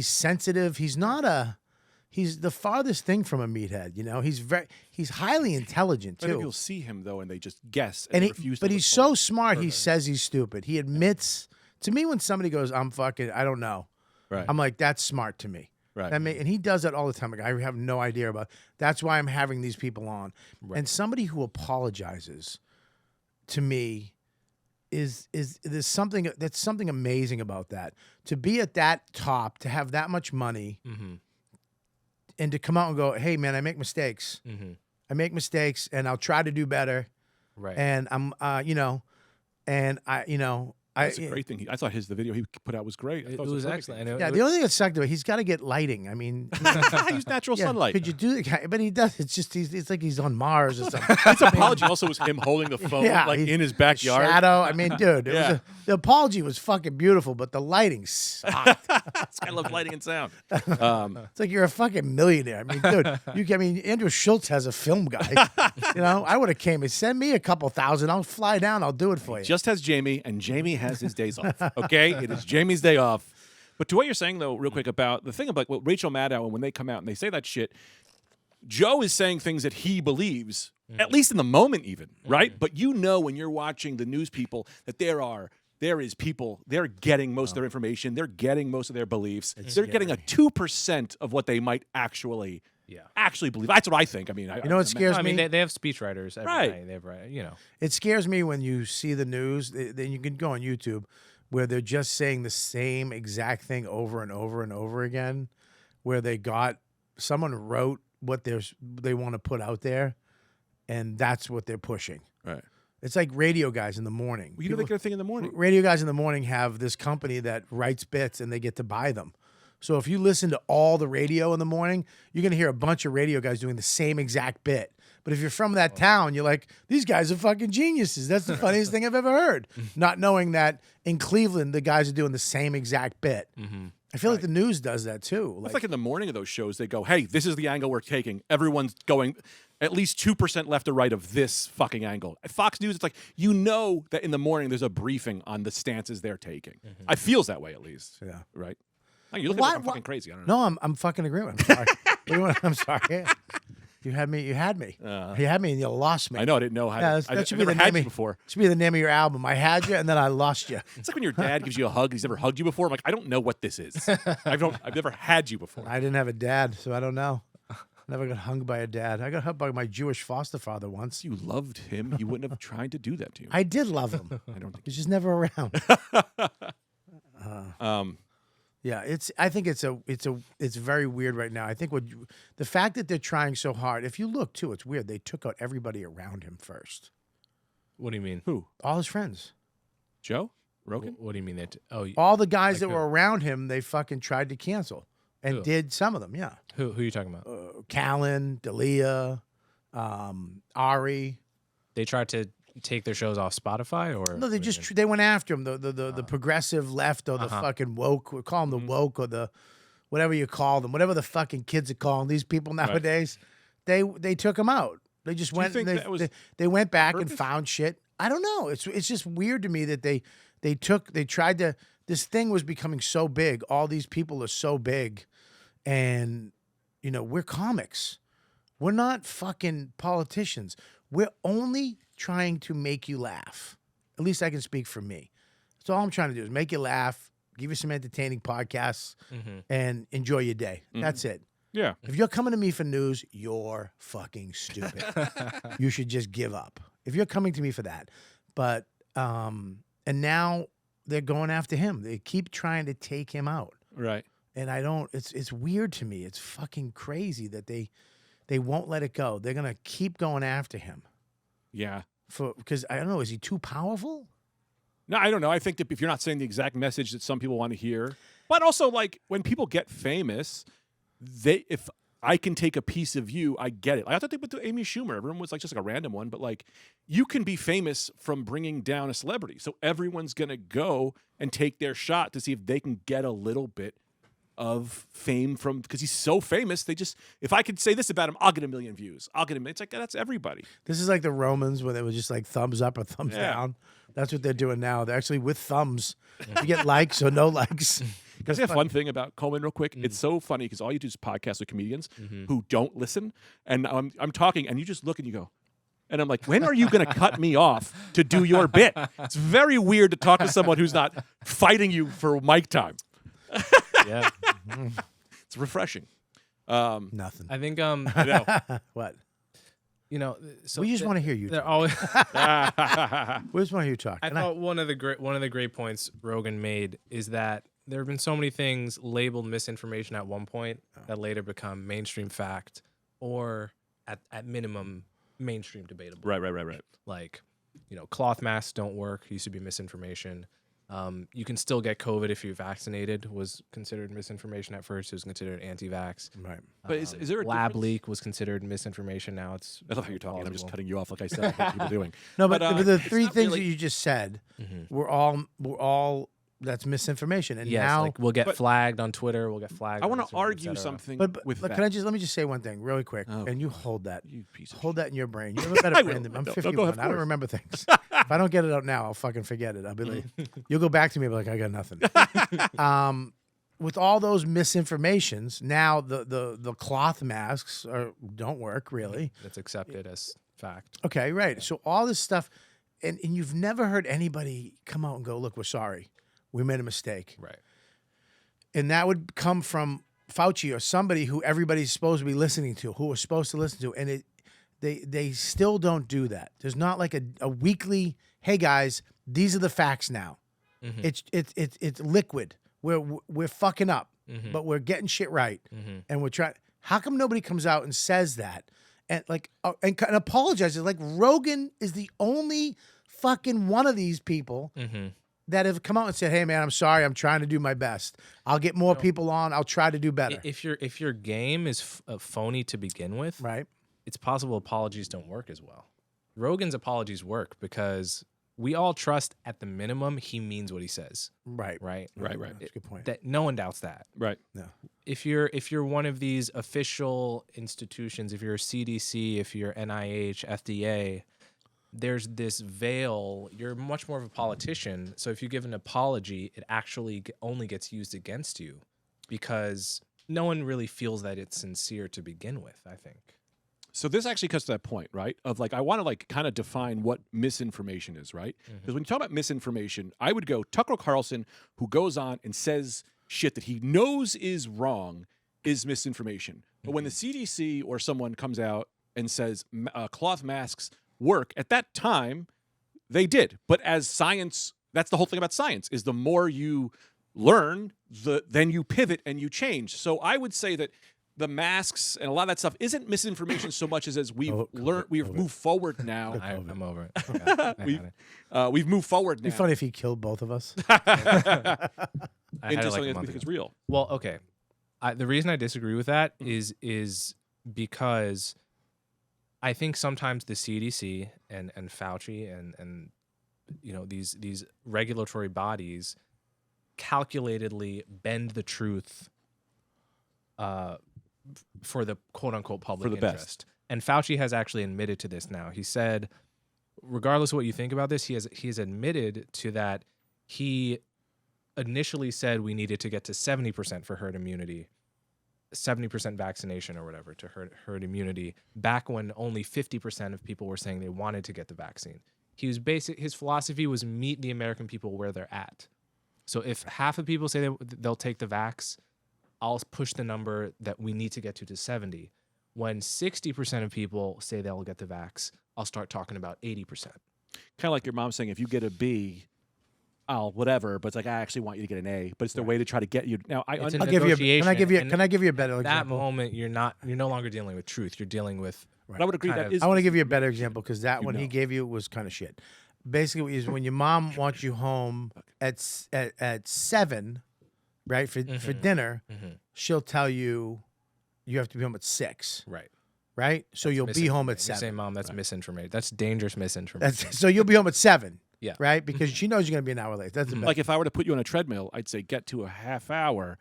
sensitive. He's the farthest thing from a meathead. You know, he's highly intelligent too. You'll see him though, and they just guess And refuse. but he's so smart. He says he's stupid. He admits. To me, when somebody goes, I don't know. Right. I'm like, that's smart to me. Right. And he does that all the time. Like, I have no idea about. That's why I'm having these people on. Right. And somebody who apologizes to me there's something amazing about that. To be at that top, to have that much money, and to come out and go, hey man, I make mistakes. I make mistakes, and I'll try to do better. Right. And I'm, That's a great thing. I thought the video he put out was great. I It thought was a perfect excellent. thing. And Yeah, the only thing that sucked about it, he's got to get lighting. I mean, Use natural sunlight. Could you do it? But he does. It's just it's like he's on Mars or something. His apology also was him holding the phone in his backyard. Shadow. I mean, dude, the apology was fucking beautiful, but the lighting sucked. This guy loves lighting and sound. It's like you're a fucking millionaire. I mean, dude, Andrew Schultz has a film guy. I would have came and send me a couple thousand. I'll fly down. I'll do it for you. Just has Jamie, and Jamie has his days off. Okay, it is Jamie's day off. But to what you're saying, though, real quick about the thing about Rachel Maddow, and when they come out and they say that shit, Joe is saying things that he believes, at least in the moment, even right. But when you're watching the news people that there is people, they're getting most of their information, they're getting most of their beliefs, they're getting a 2% of what they might actually believe. That's what I think. I mean, what scares me? I mean, they have speechwriters every night. They have, It scares me when you see the news. Then you can go on YouTube where they're just saying the same exact thing over and over and over again, where someone wrote what they want to put out there, and that's what they're pushing. Right. It's like radio guys in the morning. Well, they get a thing in the morning. Radio guys in the morning have this company that writes bits, and they get to buy them. So if you listen to all the radio in the morning, you're going to hear a bunch of radio guys doing the same exact bit. But if you're from that town, you're like, these guys are fucking geniuses. That's the funniest thing I've ever heard. Not knowing that in Cleveland, the guys are doing the same exact bit. I feel like the news does that too. It's like in the morning of those shows, they go, hey, this is the angle we're taking. Everyone's going at least 2% left or right of this fucking angle. At Fox News, it's like, that in the morning there's a briefing on the stances they're taking. It feels that way at least. Yeah. Right? You look like I'm fucking crazy. I don't know. No, I'm fucking agreeing. I'm sorry. I'm sorry. You had me. You had me, and you lost me. I know. I didn't know how. That should I be the had name you before. Should be the name of your album. I had you, and then I lost you. It's like when your dad gives you a hug. He's never hugged you before. I'm like, I don't know what this is. I've never had you before. I didn't have a dad, so I don't know. Never got hung by a dad. I got hugged by my Jewish foster father once. You loved him. You wouldn't have tried to do that to you. I did love him. I don't think he's just never around. Yeah, I think it's very weird right now. I think the fact that they're trying so hard. If you look too, it's weird. They took out everybody around him first. What do you mean? Who? All his friends. Joe? Rogan? What do you mean that? All the guys like that who? were around him, they fucking tried to cancel and Who? did some of them. Yeah. Who are you talking about? Callan, D'Elia, Ari. They tried to take their shows off Spotify, or No, they just they went after him. The progressive left or the fucking woke. We call them the woke or the whatever you call them, whatever the fucking kids are calling these people nowadays. They took them out. They just went. think And that was they went back and purpose? found shit. I don't know. It's just weird to me that they tried to. This thing was becoming so big. All these people are so big, and we're comics. We're not fucking politicians. We're only trying to make you laugh. At least I can speak for me. That's all I'm trying to do is make you laugh, give you some entertaining podcasts, and enjoy your day. That's it. Yeah. If you're coming to me for news, you're fucking stupid. You should just give up. If you're coming to me for that. But, and now they're going after him. They keep trying to take him out. Right. And it's weird to me. It's fucking crazy that they won't let it go. They're going to keep going after him. Yeah. Because I don't know, is he too powerful? No, I don't know. I think that if you're not saying the exact message that some people want to hear, but also like when people get famous, if I can take a piece of you, I get it. I thought they put to Amy Schumer. Everyone was like just like a random one, but like you can be famous from bringing down a celebrity. So everyone's going to go and take their shot to see if they can get a little bit of fame from, because he's so famous. They just, if I could say this about him, I'll get 1 million views. I'll get him. It's like, that's everybody. This is like the Romans where they were just like thumbs up or thumbs down. That's what they're doing now. They're actually with thumbs. You get likes or no likes. Can I say a fun thing about Coleman real quick? It's so funny because all you do is podcasts with comedians who don't listen. And I'm talking and you just look and you go, and I'm like, when are you going to cut me off to do your bit? It's very weird to talk to someone who's not fighting you for mic time. Yeah. It's refreshing. Nothing. I think I know. What? So we just want to hear you. They're always. We just want to hear you talk. I thought one of the great points Rogan made is that there have been so many things labeled misinformation at one point that later become mainstream fact, or at minimum mainstream debatable. Right. Like, cloth masks don't work. Used to be misinformation. You can still get COVID if you're vaccinated. Was considered misinformation at first. It was considered anti-vax. Right. But is there a lab difference? leak was considered misinformation. Now it's. I love how you're talking. I'm just plausible. cutting you off like I said. What people doing. No, but the it's three not things really- that you just said were all that's misinformation. And Yes, now like we'll get but- flagged on Twitter. We'll get flagged. I on want Instagram, to argue et cetera. something but with let that. me just say one thing really quick, Oh. and you hold that. You piece of Hold shit. that in your brain. You have a better I brain will. than me. I'm No, go 51. ahead, I don't of remember things. If I don't get it out now, I'll fucking forget it. I'll be like, you'll go back to me and be like, I got nothing. With all those misinformations, now the cloth masks don't work really. That's accepted as fact. Okay, right. So all this stuff, and you've never heard anybody come out and go, look, we're sorry. We made a mistake. Right. And that would come from Fauci or somebody who everybody's supposed to be listening to, who we're supposed to listen to. And they still don't do that. There's not like a weekly, hey guys, these are the facts now. It's liquid. We're fucking up, but we're getting shit right. And we're trying. How come nobody comes out and says that? And like and apologizes? Like Rogan is the only fucking one of these people that have come out and said, "Hey, man, I'm sorry. I'm trying to do my best. I'll get more people on. I'll try to do better." If your game is phony to begin with, Right. it's possible apologies don't work as well. Rogan's apologies work because we all trust at the minimum he means what he says. Right. Right. That's a good point. That no one doubts that. Right. No. If you're one of these official institutions, if you're a CDC, if you're NIH, FDA, there's this veil. You're much more of a politician. So if you give an apology, it actually only gets used against you because no one really feels that it's sincere to begin with, I think. So this actually comes to that point, right? Of like, I want to like kind of define what misinformation is, right? Because when you talk about misinformation, I would go Tucker Carlson, who goes on and says shit that he knows is wrong, is misinformation. But when the CDC or someone comes out and says cloth masks work, at that time, they did. But as science, that's the whole thing about science, is the more you learn, then you pivot and you change. So I would say that the masks and a lot of that stuff isn't misinformation so much as we've learned, we've moved forward now. I'm over it. Yeah, we've moved forward now. It'd be funny if he killed both of us. I had Into it like something a that we month think is ago. real. Well, okay. The reason I disagree with that is because I think sometimes the CDC and Fauci and these regulatory bodies calculatedly bend the truth for the quote unquote public For the interest. best. And Fauci has actually admitted to this now. He said, regardless of what you think about this, he has admitted to that. He initially said we needed to get to 70% for herd immunity, 70% vaccination or whatever to herd immunity, back when only 50% of people were saying they wanted to get the vaccine. His philosophy was meet the American people where they're at. So if half of people say they'll take the vax, I'll push the number that we need to get to 70. When 60% of people say they'll get the vax, I'll start talking about 80%. Kind of like your mom saying, if you get a B, I'll whatever. But it's like, I actually want you to get an A. But it's their way to try to get you. Now, It's a I'll give you. Can I give you? negotiation, Can I give you a better At that example? moment, you're no longer dealing with truth. You're dealing with. But I would agree kind that of- is. I want to give you a better example because that You one he know. gave you was kind of shit. Basically, is when your mom wants you home at 7, right for dinner, she'll tell you you have to be home at 6, Right. right? So you'll be home at You say, 7. Mom, that's misinformation. That's dangerous misinformation. So you'll be home at 7. Yeah. Right, because she knows you're gonna be an hour late. That's the best. Like if I were to put you on a treadmill, I'd say get to a half hour,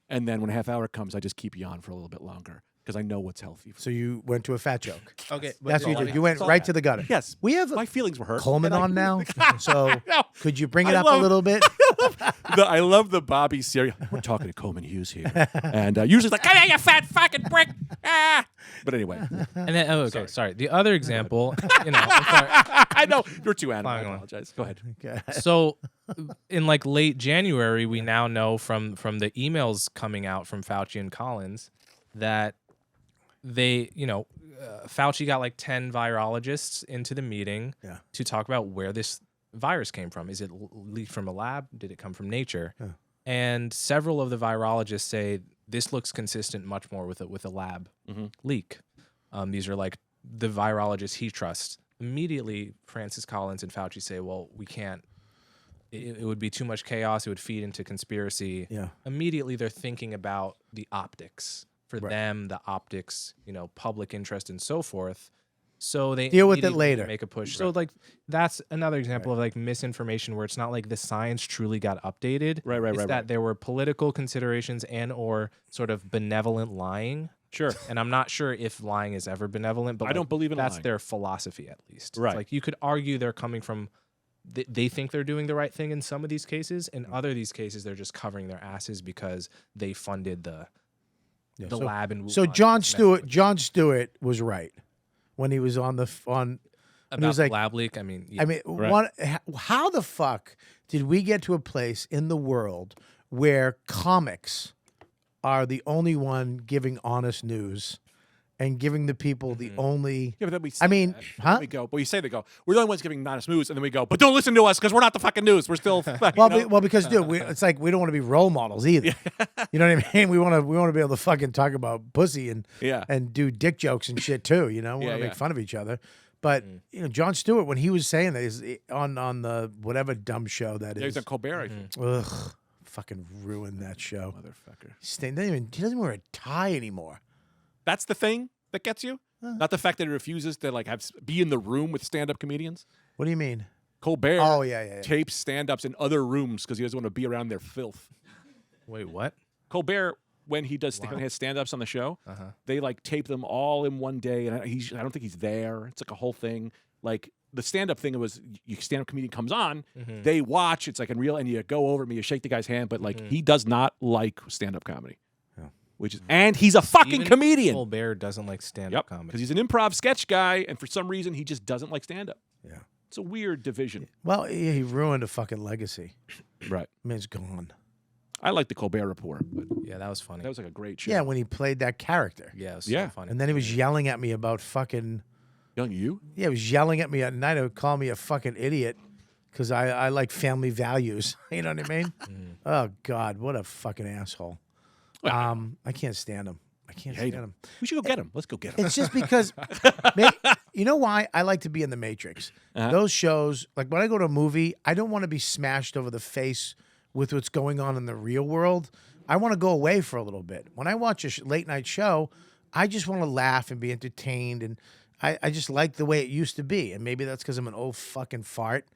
and then when a half hour comes, I just keep you on for a little bit longer because I know what's healthy. So you went to a fat joke. Okay, That's what you did. You went right to the gutter. Yes, We have my feelings were hurt. Coleman and I- on now, so could you bring it I up love- a little bit? I love the Bobby series. We're talking to Coleman Hughes here, and usually it's like, "Come here, you fat fucking prick!" Ah! But anyway, And then, sorry. The other example, I'm sorry. I know you're too animal. I Fine, apologize. Go ahead. Okay. So, in like late January, we now know from the emails coming out from Fauci and Collins that they, Fauci got like 10 virologists into the meeting to talk about where this virus came from. Is it leaked from a lab? Did it come from nature? Yeah. And several of the virologists say this looks consistent much more with a lab leak. These are like the virologists he trusts. Immediately, Francis Collins and Fauci say, well, we can't. It would be too much chaos. It would feed into conspiracy. Yeah. Immediately, they're thinking about the optics. For them, the optics, public interest and so forth. So they Deal with it immediately later. Make a push. So like that's another example of like misinformation where it's not like the science truly got updated. It's that there were political considerations and or sort of benevolent lying. Sure. And I'm not sure if lying is ever benevolent, but I don't believe in that's lying. their philosophy at least. Right. It's like you could argue they're coming from they think they're doing the right thing in some of these cases. In other of these cases, they're just covering their asses because they funded the lab in Wuhan. So John Stewart was right when he was on when About he was the like lab leak. I mean, yeah. I mean, how the fuck did we get to a place in the world where comics are the only one giving honest news and giving the people the only? Yeah, but then we I mean, huh? We go, well, you say they go, we're the only ones giving honest news, and then we go, but don't listen to us because we're not the fucking news. We're still Well, because dude, it's like we don't want to be role models either. You know what I mean? We want to be able to fucking talk about pussy and do dick jokes and shit too. We want to make fun of each other. But Jon Stewart, when he was saying that is on the whatever dumb show that is, he's on Colbert. I think. Ugh, fucking ruined that show, motherfucker. He doesn't wear a tie anymore. That's the thing that gets you, not the fact that he refuses to like be in the room with stand-up comedians. What do you mean? Colbert. Oh yeah. Tapes stand-ups in other rooms because he doesn't want to be around their filth. Wait, what? Colbert, when he does his stand-ups on the show, they like tape them all in one day, and I don't think he's there. It's like a whole thing. Like the stand-up thing was, you stand-up comedian comes on, they watch. It's like in real, and you go over me, you shake the guy's hand, but like he does not like stand-up comedy. And he's a fucking Even comedian. Colbert doesn't like stand-up comedy because he's an improv sketch guy, and for some reason he just doesn't like stand-up. Yeah, it's a weird division. Well, he ruined a fucking legacy. Right. I mean, it's gone. I like the Colbert Report, but yeah, that was funny. That was like a great show. Yeah, when he played that character. Yeah, it was so funny. And then he was yelling at me about fucking. Yelling at you? Yeah, he was yelling at me at night. He would call me a fucking idiot because I like family values. You know what I mean? Oh God, what a fucking asshole. I can't stand him. I can't Hate stand him. him. We should go get him. Let's go get him. It's just because, you know why I like to be in the Matrix? Those shows, like when I go to a movie, I don't want to be smashed over the face with what's going on in the real world. I want to go away for a little bit. When I watch a late night show, I just want to laugh and be entertained, and I just like the way it used to be. And maybe that's because I'm an old fucking fart,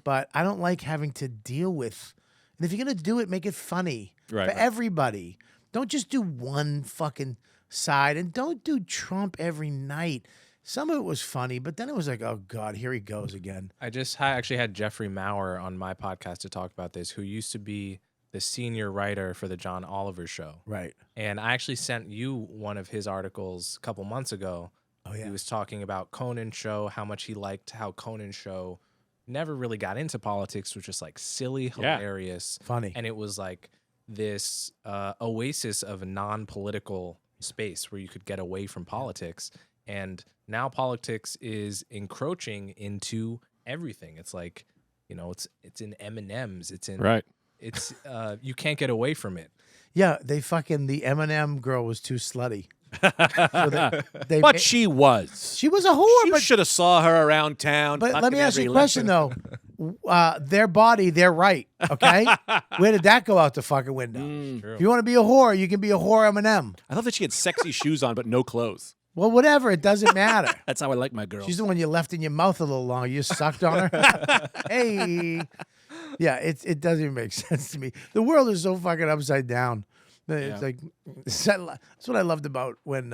but I don't like having to deal with. And if you're gonna do it, make it funny for everybody. Don't just do one fucking side, and don't do Trump every night. Some of it was funny, but then it was like, oh God, here he goes again. I just actually had Jeffrey Maurer on my podcast to talk about this, who used to be the senior writer for the John Oliver show. Right. And I actually sent you one of his articles a couple months ago. Oh yeah. He was talking about Conan's show, how much he liked how Conan's show never really got into politics, was just like silly, hilarious, funny. And it was like this oasis of a non-political space where you could get away from politics. And now politics is encroaching into everything. It's like, you know, it's in M&Ms. It's in It's you can't get away from it. Yeah, the Eminem girl was too slutty. But she was. She was a whore. You but should have saw her around town. But let fucking me ask you every a question though. Their body, their right. Okay, where did that go out the fucking window? If you want to be a whore, you can be a whore Eminem. I thought that she had sexy shoes on, but no clothes. Well, whatever. It doesn't matter. That's how I like my girl. She's the one you left in your mouth a little long. You sucked on her. Hey. Yeah, it doesn't even make sense to me. The world is so fucking upside down. It's like that's what I loved about when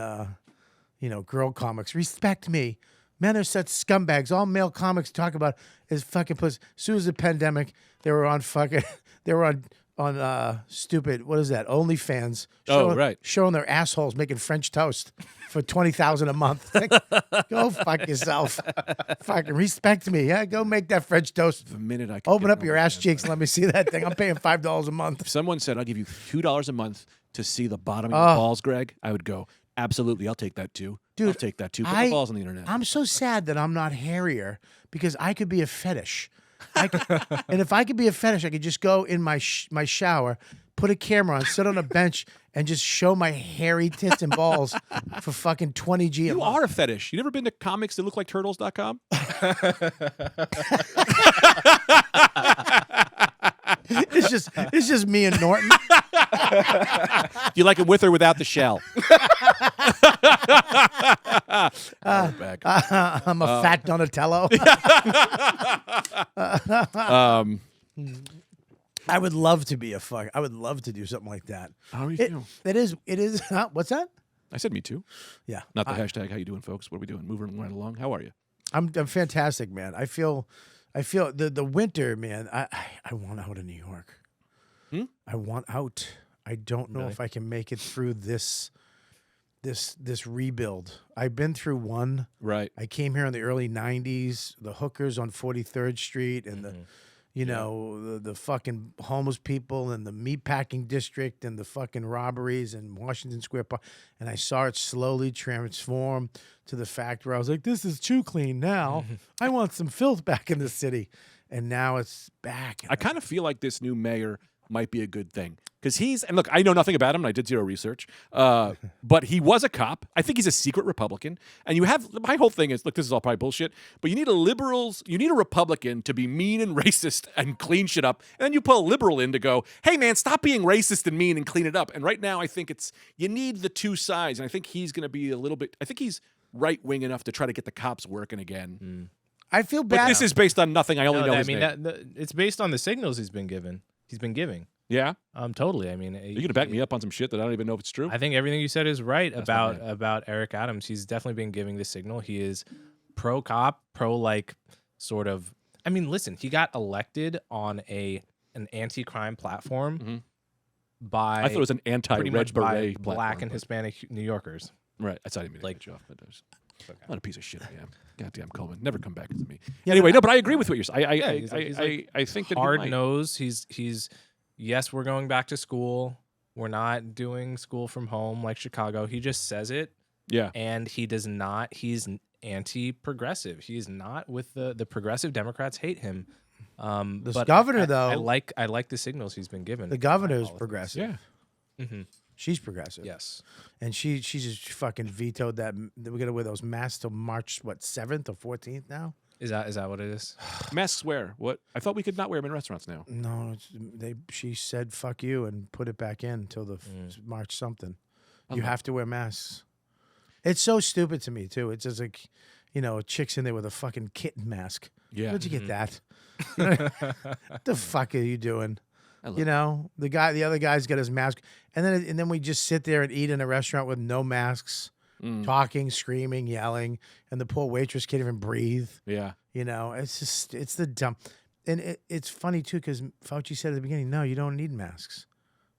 girl comics. Respect me. Men are such scumbags. All male comics talk about is fucking pussy. As soon as the pandemic, they were on stupid, what is that? OnlyFans. Showing their assholes making French toast for $20,000 a month. Like, go fuck yourself. Fucking respect me. Yeah, go make that French toast. The minute I open up your ass cheeks and let me see that thing. I'm paying $5 a month. If someone said I'll give you $2 a month to see the bottom of your balls, Greg, I would go, absolutely, I'll take that too. Dude, I'll take that too. Put the balls on the internet. I'm so sad that I'm not hairier because I could be a fetish. And if I could be a fetish, I could just go in my shower, put a camera on, sit on a bench, and just show my hairy tits and balls for fucking 20 G. You are a fetish. You never been to comics that look like turtles.com? It's just me and Norton. Do you like it with or without the shell? I'm a fat Donatello. I would love to be I would love to do something like that. How are you feeling? It is. What's that? I said me too. Yeah. Not the hashtag. How you doing, folks? What are we doing? Moving right along. How are you? I'm fantastic, man. I feel the winter, man. I want out of New York. I want out. I don't know if I can make it through this rebuild. I've been through one. Right. I came here in the early 90s, the hookers on 43rd Street and the fucking homeless people and the meatpacking district and the fucking robberies in Washington Square Park. And I saw it slowly transform to the fact where I was like, this is too clean now. I want some filth back in the city. And now it's back. I kind of feel like this new mayor might be a good thing. Because and look, I know nothing about him, and I did zero research, but he was a cop. I think he's a secret Republican. And my whole thing is, look, this is all probably bullshit, but you need a Republican to be mean and racist and clean shit up. And then you put a liberal in to go, hey man, stop being racist and mean and clean it up. And right now I think you need the two sides. And I think he's going to be I think he's right-wing enough to try to get the cops working again. I feel bad. But this is based on nothing. I only know his name. It's based on the signals he's been giving. Yeah. Totally. I mean, are you gonna back me up on some shit that I don't even know if it's true? I think everything you said is right about Eric Adams. He's definitely been giving the signal. He is pro cop, pro sort of. I mean, listen, he got elected on an anti-crime platform by. I thought it was an anti-red beret platform, Black and Hispanic New Yorkers. Right. I didn't mean to cut you off, but what a piece of shit I am. Goddamn Coleman, never come back to me. Anyway, no, but I agree with what you're saying. I think that hard nosed. He's. Yes, we're going back to school. We're not doing school from home like Chicago. He just says it. Yeah. And he does not. He's anti-progressive. He's not with the progressive Democrats hate him. The governor, though. I like the signals he's been given. The governor's progressive. Yeah. She's progressive. Yes. And she just fucking vetoed that we're gonna wear those masks till March 7th or 14th now. Is that what it is? Masks where? What? I thought we could not wear them in restaurants now. No, she said fuck you and put it back in until the March something. You have to wear masks. It's so stupid to me too. It's just like, a chick's in there with a fucking kitten mask. Yeah. Where'd you get that? What the fuck are you doing? The other guy's got his mask, and then we just sit there and eat in a restaurant with no masks, talking, screaming, yelling, and the poor waitress can't even breathe. Yeah. It's the dumb, and it's funny too because Fauci said at the beginning, no, you don't need masks.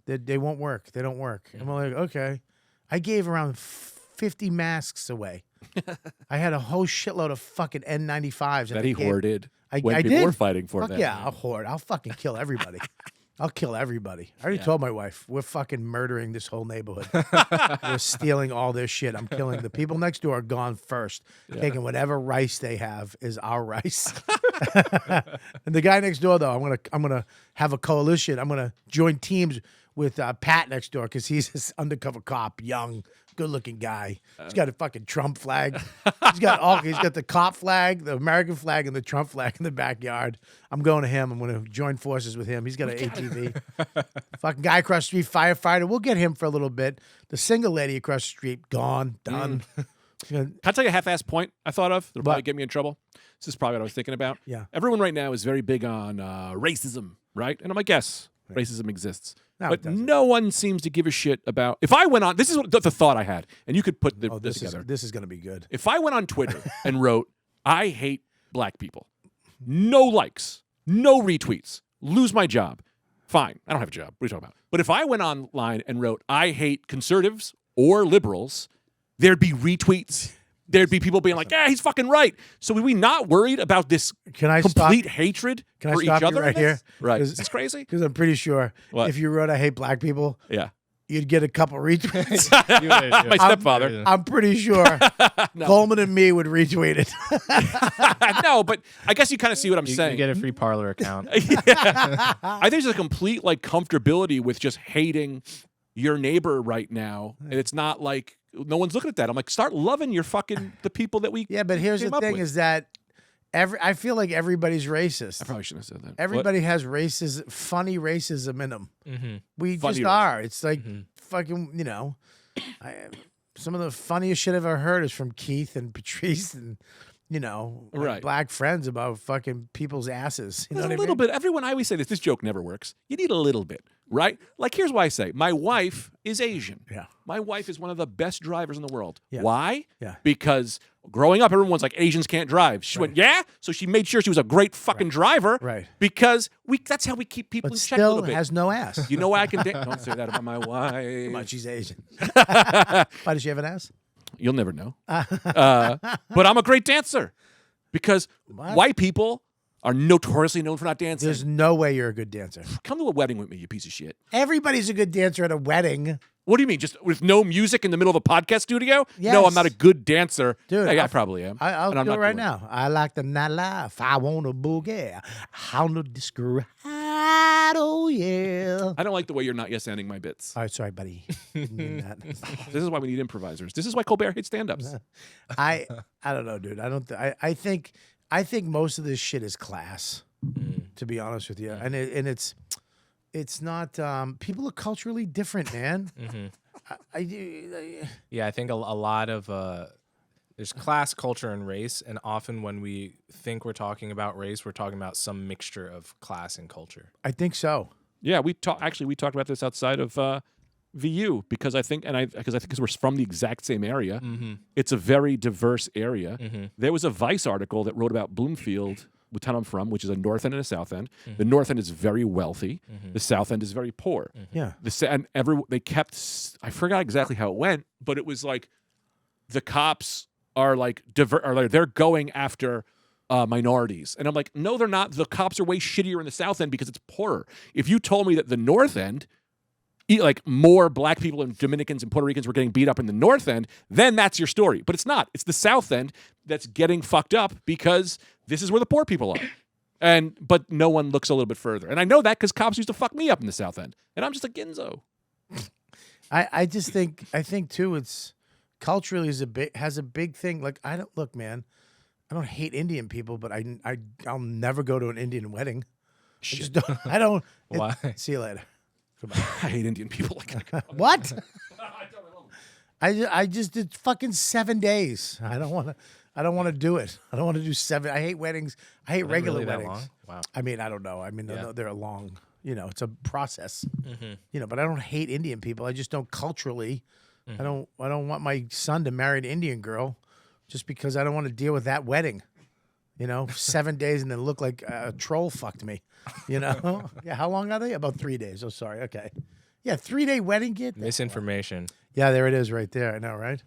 They won't work. They don't work. And we're like, okay. I gave around 50 masks away. I had a whole shitload of fucking N95s. That he hoarded. I people did. were fighting for Fuck that. yeah, I'll hoard. I'll fucking kill everybody. I'll kill everybody. I already told my wife, we're fucking murdering this whole neighborhood. We're stealing all their shit. I'm killing the people next door are gone first. Taking whatever rice they have is our rice. And the guy next door, though, I'm gonna have a coalition. I'm gonna join teams with Pat next door because he's this undercover cop, young, good-looking guy. He's got a fucking Trump flag. He's got the cop flag, the American flag, and the Trump flag in the backyard. I'm going to him. I'm going to join forces with him. He's got an ATV. Fucking guy across the street, firefighter. We'll get him for a little bit. The single lady across the street, gone, done. Can I tell you a half-assed point I thought of that'll probably get me in trouble? This is probably what I was thinking about. Yeah. Everyone right now is very big on racism, right? And I'm like, yes, racism exists. No, but no one seems to give a shit about. If I went on, this is the thought I had, and you could put this together. This is going to be good. If I went on Twitter and wrote, I hate black people, no likes, no retweets, lose my job, fine. I don't have a job. What are you talking about? But if I went online and wrote, I hate conservatives or liberals, there'd be retweets. There'd be people being like, yeah, he's fucking right. So are we not worried about this complete hatred for each other? Right here? Right. Is this crazy? Because I'm pretty sure if you wrote, I hate black people, you'd get a couple retweets. My stepfather. I'm pretty sure Coleman and me would retweet it. No, but I guess you kind of see what I'm saying. You get a free Parler account. I think there's a complete comfortability with just hating your neighbor right now. And it's not like no one's looking at that. I'm like, start loving your the people that we but here's the thing is that I feel like everybody's racist. I probably shouldn't have said that. Everybody has funny racism in them. Mm-hmm. We just are. It's like fucking, some of the funniest shit I've ever heard is from Keith and Patrice and, black friends about fucking people's asses. You know what I mean? A little bit. Everyone, I always say this joke never works. You need a little bit, right? Like, here's why I say, my wife is Asian. Yeah. My wife is one of the best drivers in the world. Yeah. Why? Yeah. Because growing up, everyone's like, Asians can't drive. She went, yeah? So she made sure she was a great fucking driver. Right. Because that's how we keep people in check a little bit. Has no ass. You know why I can don't say that about my wife. Come on, she's Asian. Why does she have an ass? You'll never know. But I'm a great dancer because white people are notoriously known for not dancing. There's no way you're a good dancer. Come to a wedding with me, you piece of shit. Everybody's a good dancer at a wedding. What do you mean? Just with no music in the middle of a podcast studio? Yes. No, I'm not a good dancer. Dude, I probably am. I'll do it right now. I like the nightlife. I want a boogie. How to describe? Oh, yeah. I don't like the way you're not yes-anding my bits. All right, sorry, buddy. Didn't mean that. This is why we need improvisers. This is why Colbert hates stand-ups. I don't know, dude. I think most of this shit is class, to be honest with you. And it's not people are culturally different, man. Yeah, I think a lot of there's class, culture, and race, and often when we think we're talking about race, we're talking about some mixture of class and culture. I think so. Yeah, we talked about this outside of VU because I think because we're from the exact same area. Mm-hmm. It's a very diverse area. Mm-hmm. There was a Vice article that wrote about Bloomfield, the town I'm from, which is a north end and a south end. Mm-hmm. The north end is very wealthy. Mm-hmm. The south end is very poor. Mm-hmm. Yeah. They kept. I forgot exactly how it went, but it was like the cops are like they're going after minorities, and I'm like, no, they're not. The cops are way shittier in the south end because it's poorer. If you told me that the north end, like more black people and Dominicans and Puerto Ricans were getting beat up in the north end, then that's your story. But it's not. It's the south end that's getting fucked up because this is where the poor people are. But no one looks a little bit further. And I know that because cops used to fuck me up in the south end. And I'm just a ginzo. I think too. It's culturally has a big thing. Like I don't look, man. I don't hate Indian people, but I'll never go to an Indian wedding. Shit. I don't. Why? See you later. Goodbye. I hate Indian people. What? I just did fucking 7 days. I don't want to do it. I don't want to do 7. I hate weddings. I hate Are they regular really that long? Wow. I mean, I don't know. I mean, Yeah. they're long. You know, it's a process. Mm-hmm. You know, but I don't hate Indian people. I just don't culturally. Mm-hmm. I don't want my son to marry an Indian girl, just because I don't want to deal with that wedding. You know, 7 days and then look like a troll fucked me. You know? Yeah. How long are they? About 3 days. Oh, sorry. Okay. Yeah, 3-day wedding gift. Misinformation. Yeah, there it is, right there. I know, right?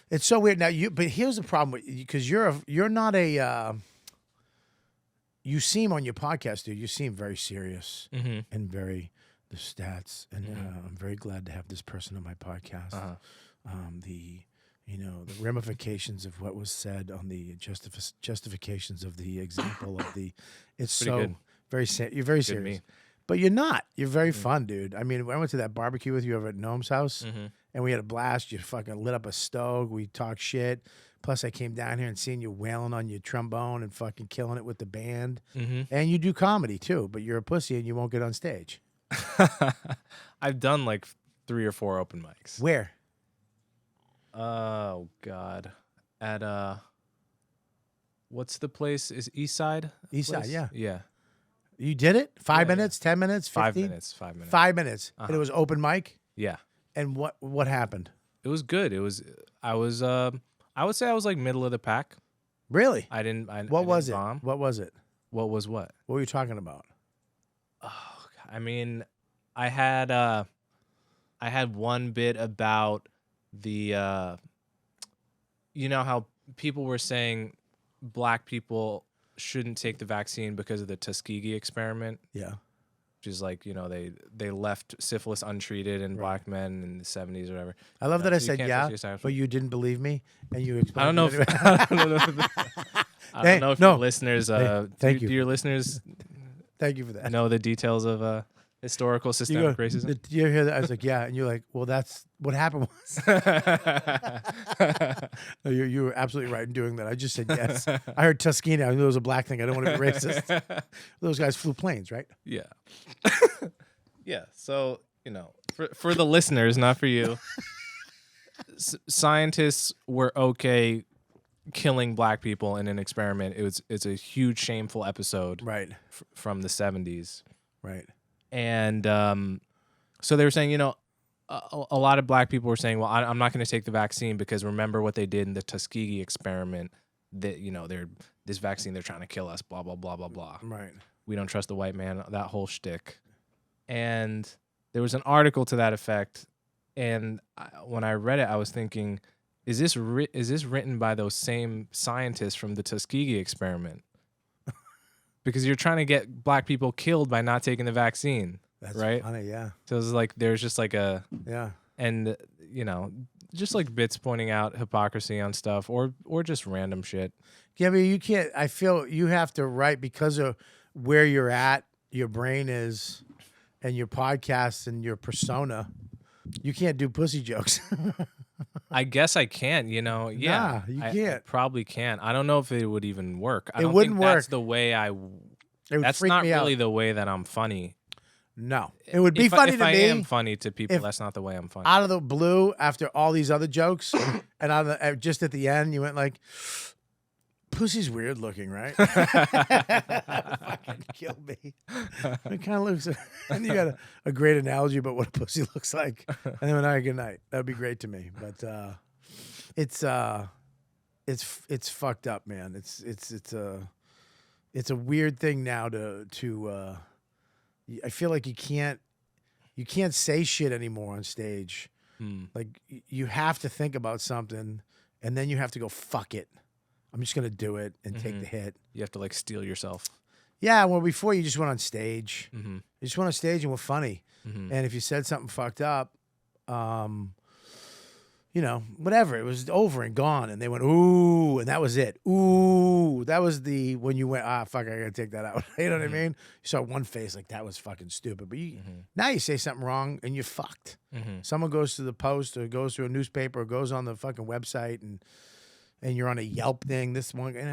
It's so weird. Now but here's the problem with you, because you're not a. You seem on your podcast, dude. You seem very serious and very the stats, and I'm very glad to have this person on my podcast. The ramifications of what was said on the justifications of the example of the. It's Pretty so good. you're very Good serious. me. But you're not. You're very fun, dude. I mean, I went to that barbecue with you over at Noam's house, and we had a blast. You fucking lit up a stove. We talked shit. Plus, I came down here and seen you wailing on your trombone and fucking killing it with the band. And you do comedy, too, but you're a pussy and you won't get on stage. I've done like 3 or 4 open mics. Where? Oh God. At what's the place? Is East Side? the East Side, place? yeah. Yeah. You did it? 5 Yeah, minutes, 10 minutes, 15? 5 minutes. 5 minutes. 5 minutes. And it was open mic? Yeah. And what happened? It was good. I would say I was like middle of the pack. Really? I What was didn't it? bomb. What was it? What was what? What were you talking about? Oh, I mean, I had one bit about the you know how people were saying black people shouldn't take the vaccine because of the Tuskegee experiment. Yeah. Which is like, you know, they left syphilis untreated in black men in the 70s or whatever. I love that I So you said can't yeah, take your science but you didn't believe me, and you I explained. don't know it if anyway. I don't know if No. your listeners Thank do you. your listeners Thank you for that. know the details of historical You systemic go, racism? Did you hear that? I was like, yeah, and you're like, well, that's what happened was. No, you were absolutely right in doing that. I just said yes. I heard Tuskegee. I knew it was a black thing. I don't want to be racist. Those guys flew planes, right? Yeah. Yeah. So, you know, for the listeners, not for you, scientists were okay killing black people in an experiment. It's a huge shameful episode, right, from the 70s, right. And so they were saying, you know, a lot of black people were saying, well, I'm not going to take the vaccine because remember what they did in the Tuskegee experiment. That, you know, this vaccine, they're trying to kill us. Blah blah blah blah blah. Right. We don't trust the white man. That whole shtick. And there was an article to that effect, and when I read it, I was thinking, is this written by those same scientists from the Tuskegee experiment? Because you're trying to get black people killed by not taking the vaccine. That's right? funny, yeah. So it's like there's just like a yeah, and you know, just like bits pointing out hypocrisy on stuff or just random shit. Yeah, but you can't. I feel you have to write because of where you're at, your brain is, and your podcast and your persona. You can't do pussy jokes. I guess I can, you know. Yeah, Nah, you I can't. probably can. I don't know if it would even work. I It don't wouldn't think that's work. the way It would that's freak not me out. really the way that I'm funny. No, it would be If funny if to I me. am funny to people, if that's not the way I'm funny. Out of the blue, after all these other jokes, and out of the, just at the end, you went like, "Pussy's weird looking, right?" Fucking kill me. It kind of looks. And you got a great analogy about what a pussy looks like, and then went, "All right, good night." That'd be great to me, but it's fucked up, man. It's a weird thing now to. I feel like you can't say shit anymore on stage. Like you have to think about something, and then you have to go fuck it. I'm just gonna do it and take the hit. You have to like steel yourself. Yeah, well, before you just went on stage. Mm-hmm. You just went on stage and were funny. Mhm. And if you said something fucked up, you know, whatever. It was over and gone. And they went, ooh, and that was it. Ooh, that was when you went, fuck, I gotta take that out. You know what I mean? You saw one face like that was fucking stupid. But now you say something wrong and you're fucked. Someone goes to the Post or goes to a newspaper or goes on the fucking website and you're on a Yelp thing. This one, and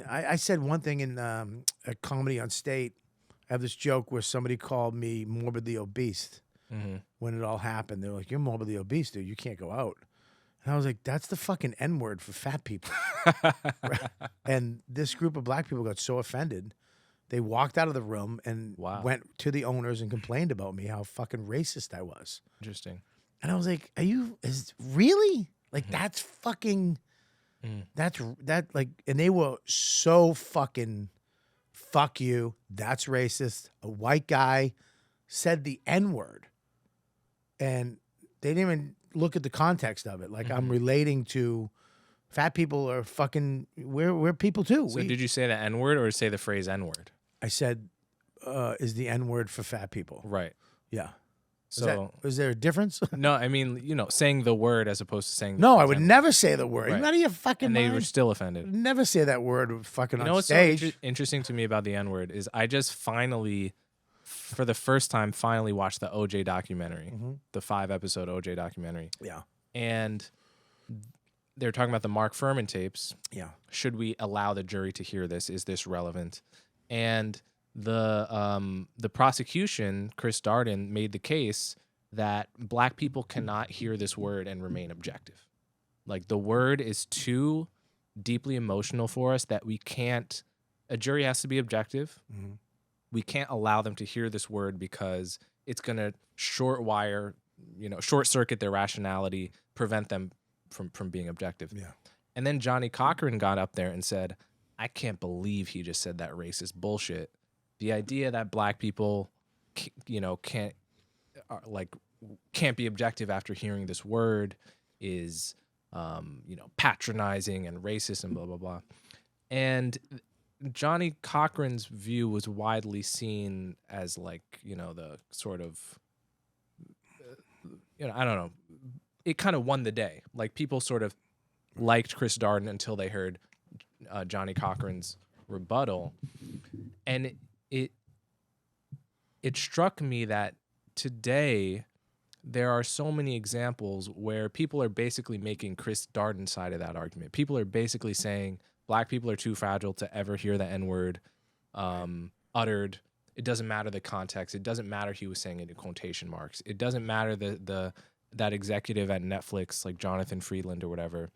I said one thing in a comedy on state. I have this joke where somebody called me morbidly obese when it all happened. They're like, "You're morbidly obese, dude. You can't go out." And I was like, "That's the fucking N-word for fat people." And this group of black people got so offended, they walked out of the room and went to the owners and complained about me, how fucking racist I was. Interesting. And I was like, really? Like, that's fucking, and they were so fucking, fuck you, that's racist. A white guy said the N-word. And they didn't even look at the context of it. Like, I'm relating to fat people are fucking, we're people too. So did you say the N-word or say the phrase N-word? I said, is the N-word for fat people. Right. Yeah. So is there a difference? No, I mean, you know, saying the word as opposed to saying. No, I would never say the word. Right. You out of your fucking and mind? they were still offended. Never say that word fucking You know on what's stage. so interesting to me about the N-word is I just finally, for the first time, watched the OJ documentary, the 5-episode OJ documentary. Yeah. And they're talking about the Mark Furman tapes. Yeah. Should we allow the jury to hear this? Is this relevant? And the prosecution, Chris Darden, made the case that black people cannot hear this word and remain objective. Like, the word is too deeply emotional for us that we can't. A jury has to be objective. We can't allow them to hear this word because it's going to short circuit their rationality, prevent them from being objective. Yeah. And then Johnny Cochran got up there and said, I can't believe he just said that racist bullshit. The idea that black people, can't be objective after hearing this word is, patronizing and racist and blah, blah, blah. And Johnny Cochran's view was widely seen as the sort of, I don't know. It kind of won the day. Like, people sort of liked Chris Darden until they heard Johnny Cochran's rebuttal. And it struck me that today there are so many examples where people are basically making Chris Darden's side of that argument. People are basically saying black people are too fragile to ever hear the N-word uttered. It doesn't matter the context. It doesn't matter he was saying it in quotation marks. It doesn't matter that executive at Netflix, like Jonathan Friedland or whatever.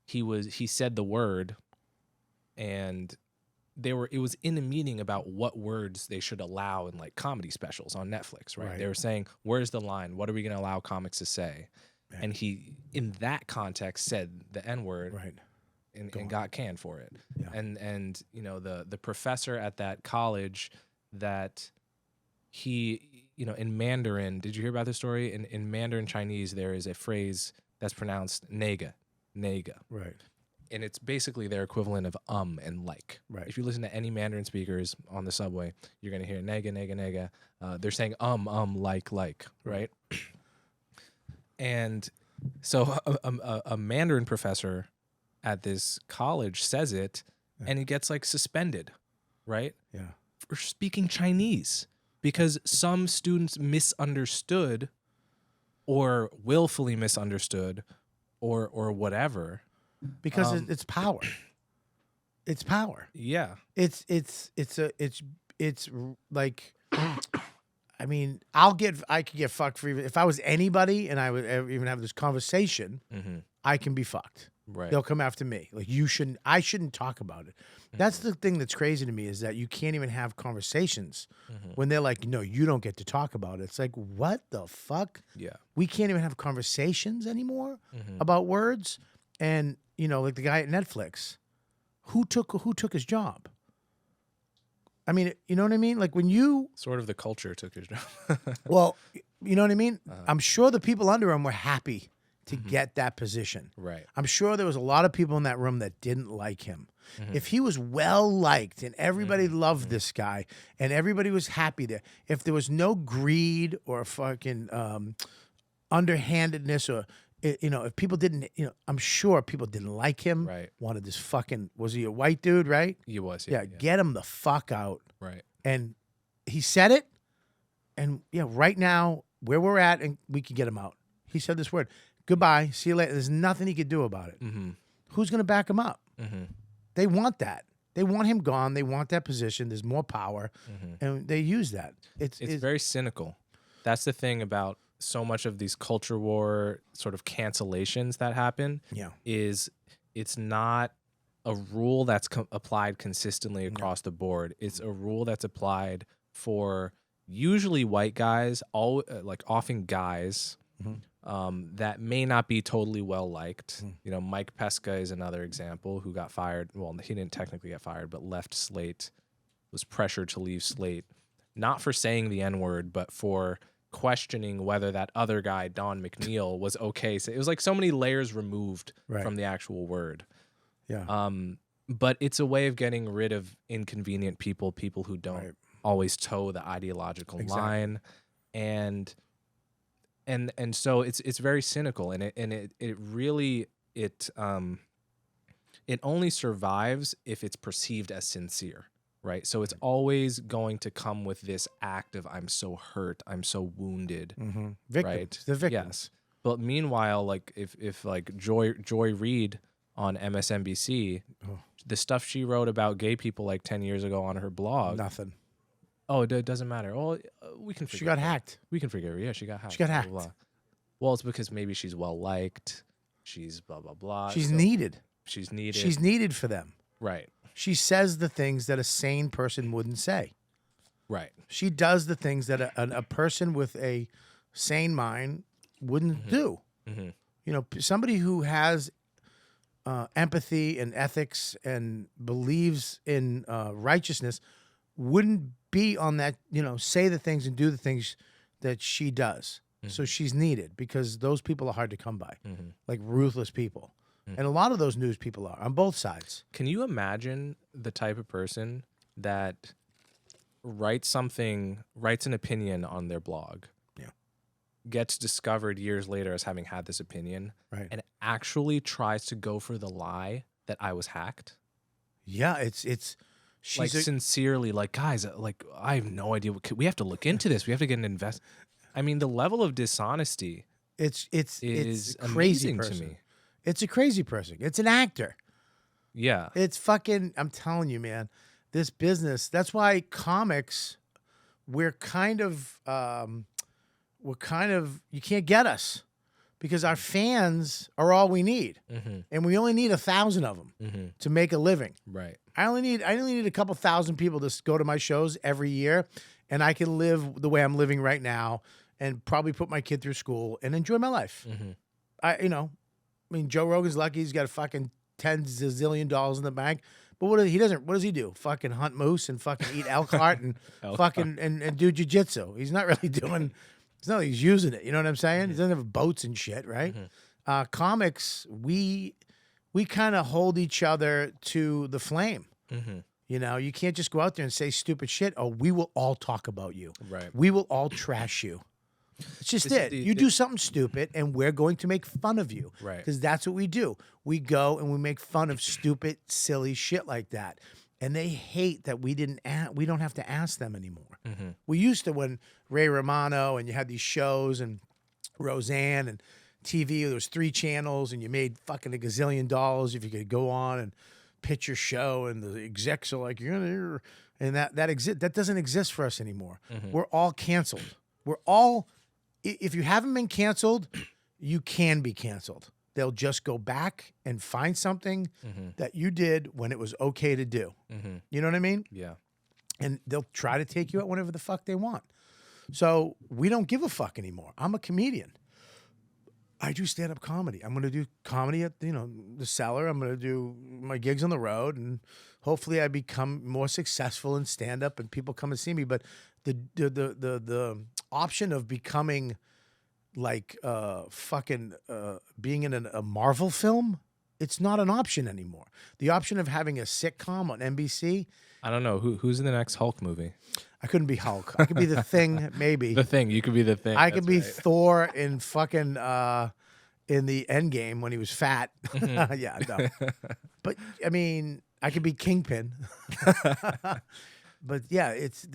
He said the word, and it was in a meeting about what words they should allow in like comedy specials on Netflix, right? They were saying, where's the line? What are we going to allow comics to say? Right. And he, in that context, said the N-word, right, and got canned for it. Yeah. And the professor at that college that he, in Mandarin, did you hear about this story? In Mandarin Chinese, there is a phrase that's pronounced nega. Right. And it's basically their equivalent of and like. Right. If you listen to any Mandarin speakers on the subway, you're going to hear nega. They're saying like, right? And so a Mandarin professor at this college says it, and he gets like suspended, right? Yeah. For speaking Chinese, because some students misunderstood or willfully misunderstood or whatever. Because it's power. It's power. Yeah. It's like, I mean, I could get fucked for even if I was anybody and I would even have this conversation, I can be fucked. Right. They'll come after me. Like, I shouldn't talk about it. That's the thing that's crazy to me, is that you can't even have conversations when they're like, no, you don't get to talk about it. It's like, what the fuck? Yeah. We can't even have conversations anymore about words. And, like the guy at Netflix, who took his job? I mean, you know what I mean? Like, when you... Sort of the culture took his job. Well, you know what I mean? I'm sure the people under him were happy to get that position. Right. I'm sure there was a lot of people in that room that didn't like him. If he was well-liked and everybody loved this guy and everybody was happy there, if there was no greed or fucking underhandedness or if people didn't, I'm sure people didn't like him. Right. Wanted this fucking, was he a white dude, right? He was. Yeah, get him the fuck out. Right. And he said it. And right now, where we're at, and we can get him out. He said this word. Goodbye. See you later. There's nothing he could do about it. Mm-hmm. Who's going to back him up? Mm-hmm. They want that. They want him gone. They want that position. There's more power. And they use that. It's very cynical. That's the thing about so much of these culture war sort of cancellations that happen. Yeah. Is it's not a rule that's applied consistently across the board. It's a rule that's applied for usually white guys, often guys that may not be totally well liked. Mike Pesca is another example who got fired. Well, he didn't technically get fired, but left Slate, was pressured to leave Slate, not for saying the N-word, but for questioning whether that other guy, Don McNeil, was okay. So it was like so many layers removed from the actual word. Yeah. But it's a way of getting rid of inconvenient people who don't always toe the ideological line. And so it's very cynical, and it really only survives if it's perceived as sincere. Right. So it's always going to come with this act of I'm so hurt, I'm so wounded. Victim. Right. The victim. Yes. But meanwhile, like if like Joy Reid on MSNBC, the stuff she wrote about gay people like 10 years ago on her blog. Nothing. Oh, it doesn't matter. Oh, we can. She got hacked. We can figure it. Yeah, she got hacked. She got hacked. Blah, blah. Well, it's because maybe she's well liked. She's blah blah blah. She's needed. She's needed. She's needed for them. Right. She says the things that a sane person wouldn't say. Right. She does the things that a person with a sane mind wouldn't do. Somebody who has empathy and ethics and believes in righteousness wouldn't be on that, say the things and do the things that she does. So she's needed because those people are hard to come by, like ruthless people. And a lot of those news people are on both sides. Can you imagine the type of person that writes an opinion on their blog, gets discovered years later as having had this opinion, and actually tries to go for the lie that I was hacked? Yeah, it's like sincerely, like, guys, like, I have no idea. We have to look into this. We have to get an invest. I mean, the level of dishonesty it's is crazy amazing person. to me. It's a crazy person. It's an actor. Yeah. It's fucking, I'm telling you, man, this business, that's why comics, we're kind of, you can't get us because our fans are all we need. And we only need 1,000 of them to make a living. Right. I only need a couple thousand people to go to my shows every year, and I can live the way I'm living right now and probably put my kid through school and enjoy my life. I mean, Joe Rogan's lucky he's got a fucking $10 zillion in the bank. But what does he do? Fucking hunt moose and fucking eat elk heart and fucking and do jujitsu. He's not really doing. It's not like he's using it. You know what I'm saying? He doesn't have boats and shit, right? Comics, we kind of hold each other to the flame. You can't just go out there and say stupid shit. Oh, we will all talk about you. Right. We will all trash you. It's just it. You do something stupid, and we're going to make fun of you. Right. Because that's what we do. We go and we make fun of stupid, silly shit like that. And they hate that we don't have to ask them anymore. We used to when Ray Romano and you had these shows and Roseanne and TV, there was 3 channels and you made fucking a gazillion dollars if you could go on and pitch your show and the execs are like, you're gonna hear, and that doesn't exist for us anymore. We're all canceled. If you haven't been canceled, you can be canceled. They'll just go back and find something that you did when it was okay to do. You know what I mean? Yeah. And they'll try to take you out whenever the fuck they want. So we don't give a fuck anymore. I'm a comedian. I do stand-up comedy. I'm going to do comedy at the Cellar. I'm going to do my gigs on the road, and hopefully I become more successful in stand-up and people come and see me. But the option of becoming like being in a Marvel film, it's not an option anymore. The option of having a sitcom on NBC. I don't know who's in the next Hulk movie. I couldn't be Hulk. I could be the Thing, maybe. The Thing. You could be the Thing. I could be Thor in fucking in the end game when he was fat. Yeah, no. But I mean, I could be Kingpin. But yeah, it's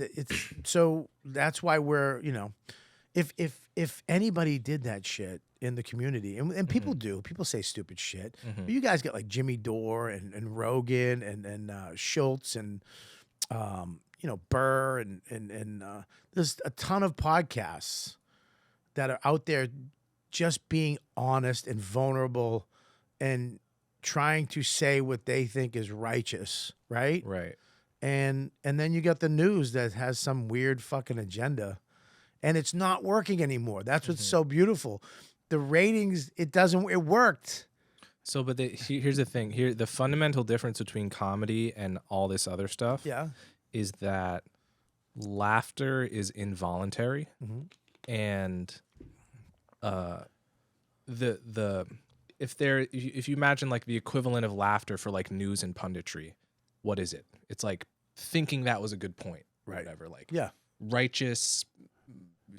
so that's why we're, you know, if anybody did that shit in the community, and people do, people say stupid shit. But you guys got like Jimmy Dore and Rogan and Schultz and you know, Burr and there's a ton of podcasts that are out there just being honest and vulnerable and trying to say what they think is righteous, right? Right. And then you got the news that has some weird fucking agenda, and it's not working anymore. That's what's so beautiful. The ratings, it worked. So, but here's the thing. Here, the fundamental difference between comedy and all this other stuff, is that laughter is involuntary, and if you imagine like the equivalent of laughter for like news and punditry, what is it? It's like thinking that was a good point, right? Whatever, like righteous,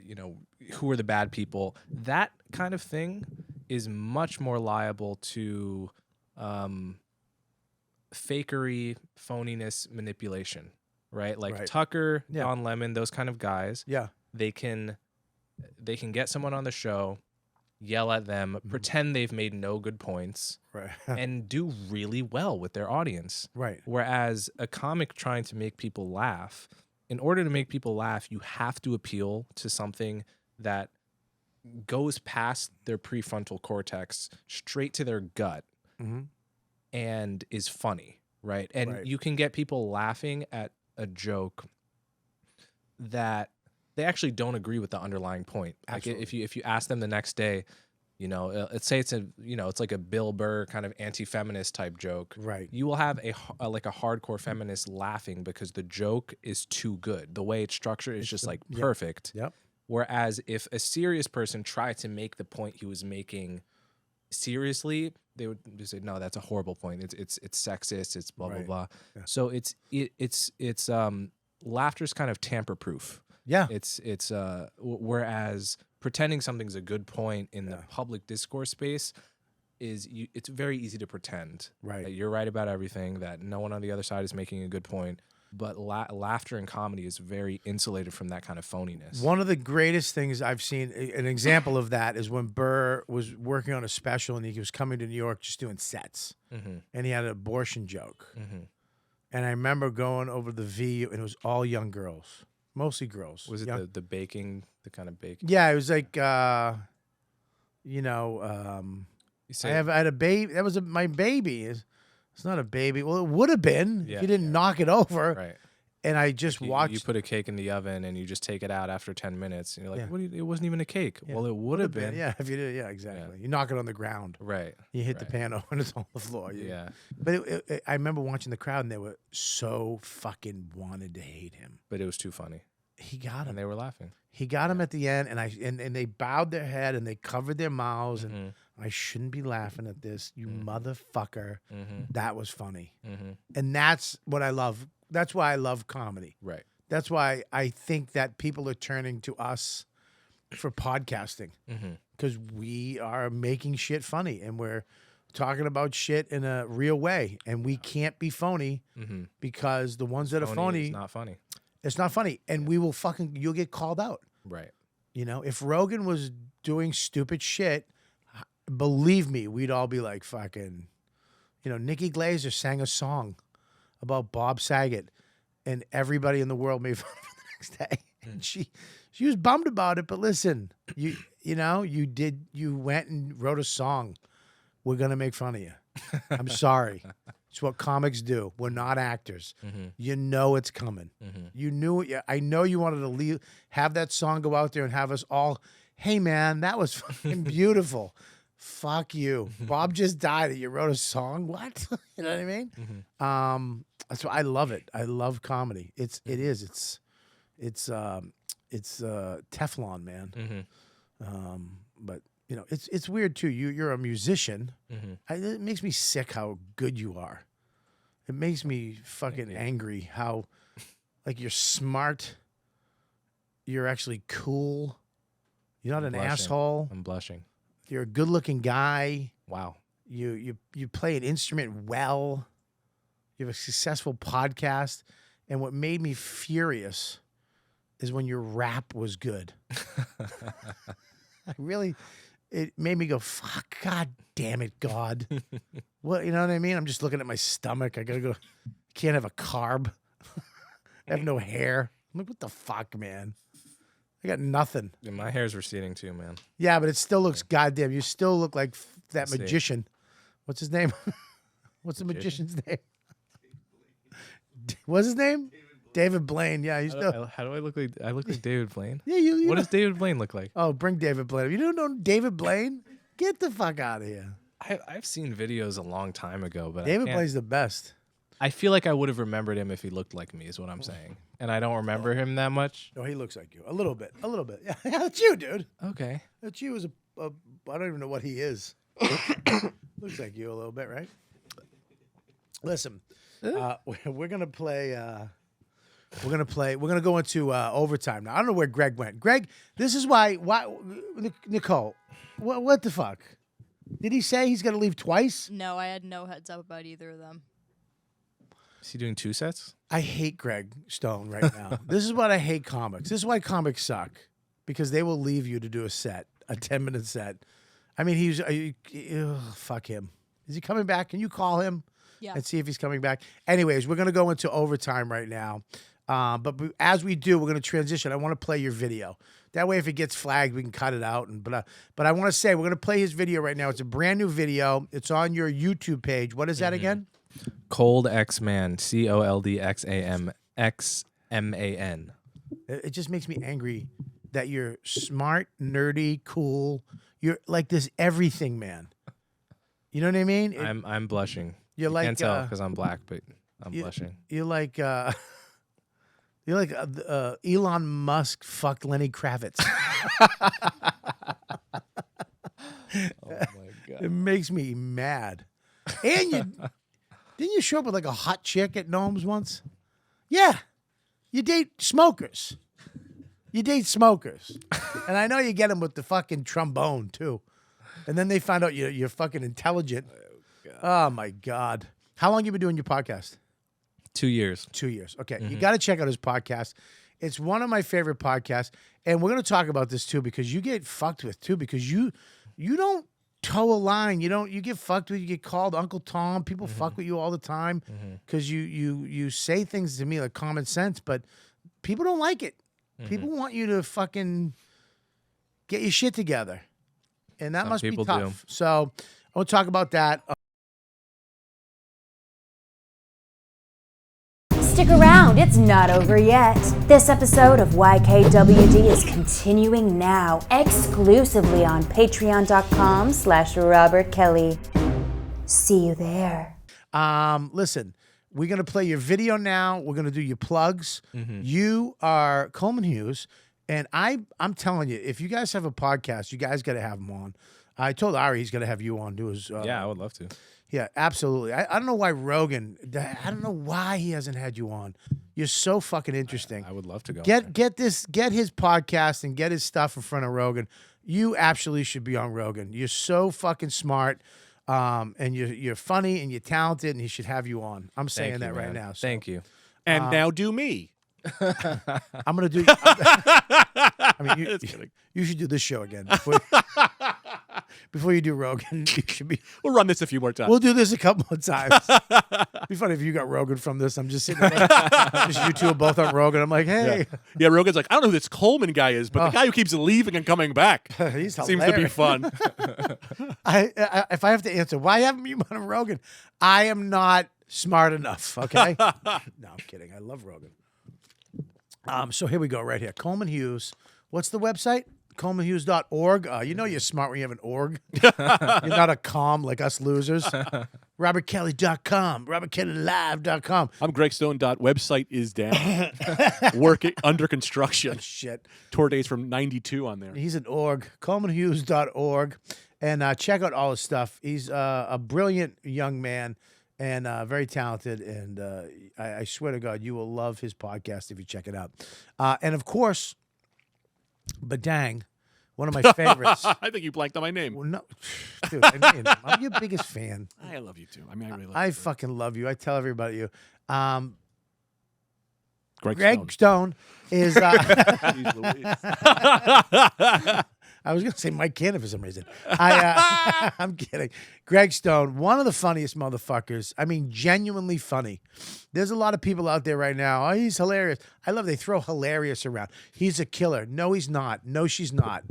you know, who are the bad people? That kind of thing is much more liable to fakery, phoniness, manipulation, right? Like Tucker, Don Lemon, those kind of guys. Yeah, they can get someone on the show, yell at them, pretend they've made no good points, and do really well with their audience. Right. Whereas a comic trying to make people laugh, in order to make people laugh, you have to appeal to something that goes past their prefrontal cortex straight to their gut and is funny, right? And you can get people laughing at a joke that they actually don't agree with the underlying point. Like if you ask them the next day, you know, let's say it's it's like a Bill Burr kind of anti-feminist type joke. Right. You will have a hardcore feminist laughing because the joke is too good. The way it's structured is just like perfect. Yep. Whereas if a serious person tried to make the point he was making seriously, they would just say, no, that's a horrible point. It's sexist. It's blah blah blah. Yeah. So it's laughter's kind of tamper proof. Yeah. It's whereas pretending something's a good point in the public discourse space it's very easy to pretend that you're right about everything, that no one on the other side is making a good point. But laughter and comedy is very insulated from that kind of phoniness. One of the greatest things I've seen, an example of that, is when Burr was working on a special and he was coming to New York just doing sets. And he had an abortion joke. And I remember going over the V, and it was all young girls, mostly girls. Was it the baking, the kind of baking? Yeah, it was like, you know, I had a baby. That was my baby. It's not a baby. Well, it would have been if you didn't knock it over. Right. And I just watched. You put a cake in the oven and you just take it out after 10 minutes. And you're like, what it wasn't even a cake. Well, it would have been. Yeah, if you did. Yeah, exactly. You knock it on the ground. Right. You hit the pan over and it's on the floor. But I remember watching the crowd, and they were so fucking wanted to hate him. But it was too funny. He got him. And they were laughing. He got him at the end, and they bowed their head and they covered their mouths, and I shouldn't be laughing at this, you motherfucker. That was funny. And that's what I love. That's why I love comedy. Right. That's why I think that people are turning to us for podcasting, because we are making shit funny, and we're talking about shit in a real way, and we can't be phony because the ones that are phony, it's not funny. It's not funny, and we will you'll get called out. Right. You know, if Rogan was doing stupid shit, believe me, we'd all be like fucking, you know, Nikki Glaser sang a song about Bob Saget, and everybody in the world made fun of her the next day. And she was bummed about it, but listen, you went and wrote a song. We're going to make fun of you. I'm sorry. It's what comics do. We're not actors. You know it's coming. You knew it. I know you wanted to have that song go out there and have us all, hey, man, that was fucking beautiful. Fuck you. Bob just died and you wrote a song? What? You know what I mean? That's why I love it. I love comedy. It's Teflon, man. But you know, it's weird too. You're a musician. It makes me sick how good you are. It makes me fucking angry how, like, you're smart. You're actually cool. You're not an asshole. I'm blushing. You're a good-looking guy. Wow. You play an instrument well. You have a successful podcast. And what made me furious is when your rap was good. It made me go, fuck, God damn it, God. What, you know what I mean? I'm just looking at my stomach. I gotta go, can't have a carb. I have no hair. I'm like, what the fuck, man? I got nothing. Yeah, my hair's receding too, man. Yeah, but it still looks goddamn. You still look like that Let's see. magician. What's his name? What's the magician's name? What's his name? David Blaine. Yeah, he's still. How do I look like? I look like David Blaine. Yeah, you What know- does David Blaine look like? Oh, bring David Blaine. You don't know David Blaine? Get the fuck out of here. I've seen videos a long time ago, but David I can't- Blaine's the best. I feel like I would have remembered him if he looked like me, is what I'm saying. And I don't remember him that much. No, he looks like you. A little bit. A little bit. Yeah, that's you, dude. Okay. That's you as I don't even know what he is. Looks like you a little bit, right? Listen, we're gonna play. We're gonna go into overtime now. I don't know where Greg went. Greg, this is why Nicole, what the fuck? Did he say he's gonna leave twice? No, I had no heads up about either of them. Is he doing 2 sets? I hate Greg Stone right now. This is what I hate comics. This is why comics suck, because they will leave you to do a 10-minute set. I mean, fuck him. Is he coming back? Can you call him? Yeah. And see if he's coming back. Anyways, we're gonna go into overtime right now. But as we do, we're going to transition. I want to play your video. That way, if it gets flagged, we can cut it out. But I want to say, we're going to play his video right now. It's a brand new video. It's on your YouTube page. What is that again? Cold X Man. COLDXAMXMAN. It just makes me angry that you're smart, nerdy, cool. You're like this everything, man. You know what I mean? I'm blushing. You're You like, can't tell because I'm black, but I'm you- blushing. You're like Elon Musk fucked Lenny Kravitz. Oh my god. It makes me mad. And didn't you show up with like a hot chick at Gnomes once? Yeah. You date smokers. And I know you get them with the fucking trombone too. And then they find out you're fucking intelligent. Oh my God. How long you been doing your podcast? 2 years. 2 years. Okay. You got to check out his podcast. It's one of my favorite podcasts. And we're going to talk about this too, because you get fucked with too, because you don't toe a line. You get fucked with. You get called Uncle Tom. People fuck with you all the time because you say things to me like common sense, but people don't like it. People want you to fucking get your shit together. And that Some must be people tough. So I want to talk about that. Stick around, it's not over yet. This episode of YKWD is continuing now, exclusively on patreon.com/Robert Kelly. See you there. Listen, we're going to play your video now. We're going to do your plugs. You are Coleman Hughes, and I'm telling you, if you guys have a podcast, you guys got to have him on. I told Ari he's going to have you on. Do his. Yeah, I would love to. Yeah, absolutely. I don't know why Rogan. I don't know why he hasn't had you on. You're so fucking interesting. I would love to go. Get his podcast and get his stuff in front of Rogan. You absolutely should be on Rogan. You're so fucking smart, and you're funny and you're talented, and he should have you on. I'm saying Thank that you, right man. now. So, Thank you. And now do me. I'm gonna do. I mean, Just kidding. you should do this show again before you do Rogan. You should be. We'll run this a few more times. We'll do this a couple of times. Be funny if you got Rogan from this. I'm just sitting there, just you two are both on Rogan. I'm like, hey, Yeah, Rogan's like, I don't know who this Coleman guy is, but the guy who keeps leaving and coming back he's seems to be hilarious. fun. If I have to answer, why haven't you been on Rogan? I am not smart enough. Okay. No, I'm kidding. I love Rogan. So here we go, right here. Coleman Hughes. What's the website? ColemanHughes.org. You know you're smart when you have an org. You're not a com like us losers. RobertKelly.com. RobertKellyLive.com. I'm Greg Stone. Website is down. Working under construction. Shit. Tour dates from 92 on there. He's an org. ColemanHughes.org. And check out all his stuff. He's a brilliant young man and very talented. And I swear to God, you will love his podcast if you check it out. And of course, Badang, One of my favorites. I think you blanked on my name. Well, no, dude, I'm your biggest fan. I love you too. I mean, I really love I you. fucking love you. I tell everybody you. Greg Stone is. Jeez Louise. I was going to say Mike Cannon for some reason. I'm kidding. Greg Stone, one of the funniest motherfuckers. I mean, genuinely funny. There's a lot of people out there right now. Oh, he's hilarious. I love they throw hilarious around. He's a killer. No, he's not. No, she's not.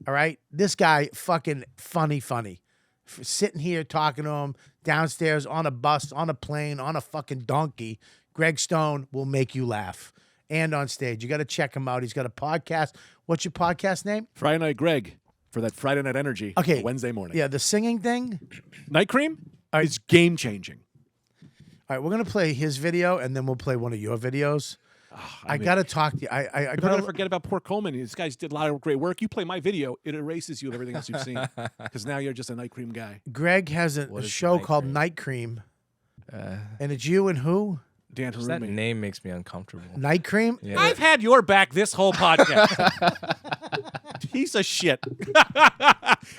All right? This guy, fucking funny. Sitting here talking to him downstairs on a bus, on a plane, on a fucking donkey. Greg Stone will make you laugh. And on stage. You got to check him out. He's got a podcast. What's your podcast name? Friday Night Greg for that Friday Night energy. Okay. Wednesday morning. Yeah, the singing thing. Night Cream is game changing. All right, we're going to play his video, and then we'll play one of your videos. I got to talk to you. We're going to forget about poor Coleman. These guys did a lot of great work. You play my video, it erases you of everything else you've seen. Because now you're just a Night Cream guy. Greg has a show called Night Cream. And it's you and who? Dan Just that name makes me uncomfortable. Night Cream? Yeah. I've had your back this whole podcast. Piece of shit.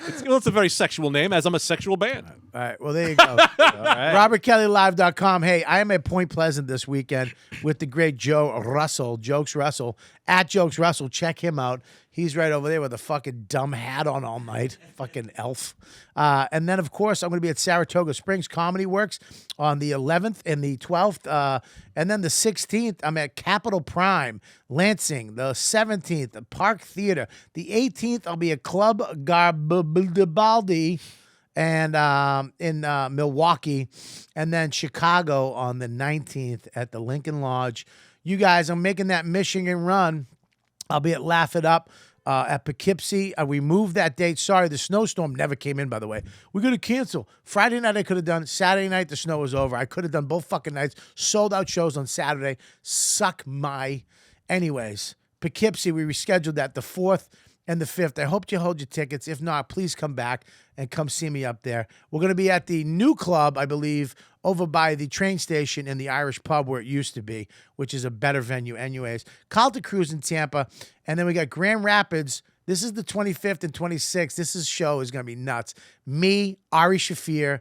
It's a very sexual name, as I'm a sexual band. All right, well, there you go. All right. RobertKellyLive.com. Hey, I am at Point Pleasant this weekend with the great Joe Russell, Jokes Russell. At Jokes Russell, check him out. He's right over there with a fucking dumb hat on all night. Fucking elf. And then, of course, I'm going to be at Saratoga Springs Comedy Works on the 11th and the 12th. And then the 16th, I'm at Capitol Prime, Lansing. The 17th, the Park Theater. The 18th, I'll be at Club Garibaldi and in Milwaukee. And then Chicago on the 19th at the Lincoln Lodge. You guys, I'm making that Michigan run. I'll be at Laugh It Up at Poughkeepsie. We moved that date. Sorry, the snowstorm never came in, by the way. We're going to cancel. Friday night I could have done. Saturday night the snow was over. I could have done both fucking nights. Sold out shows on Saturday. Suck my. Anyways, Poughkeepsie, we rescheduled that the 4th and the 5th. I hope you hold your tickets. If not, please come back and come see me up there. We're going to be at the new club, I believe, over by the train station in the Irish pub where it used to be, which is a better venue anyways. Carlton Cruise in Tampa. And then we got Grand Rapids. This is the 25th and 26th. This show is going to be nuts. Me, Ari Shafir,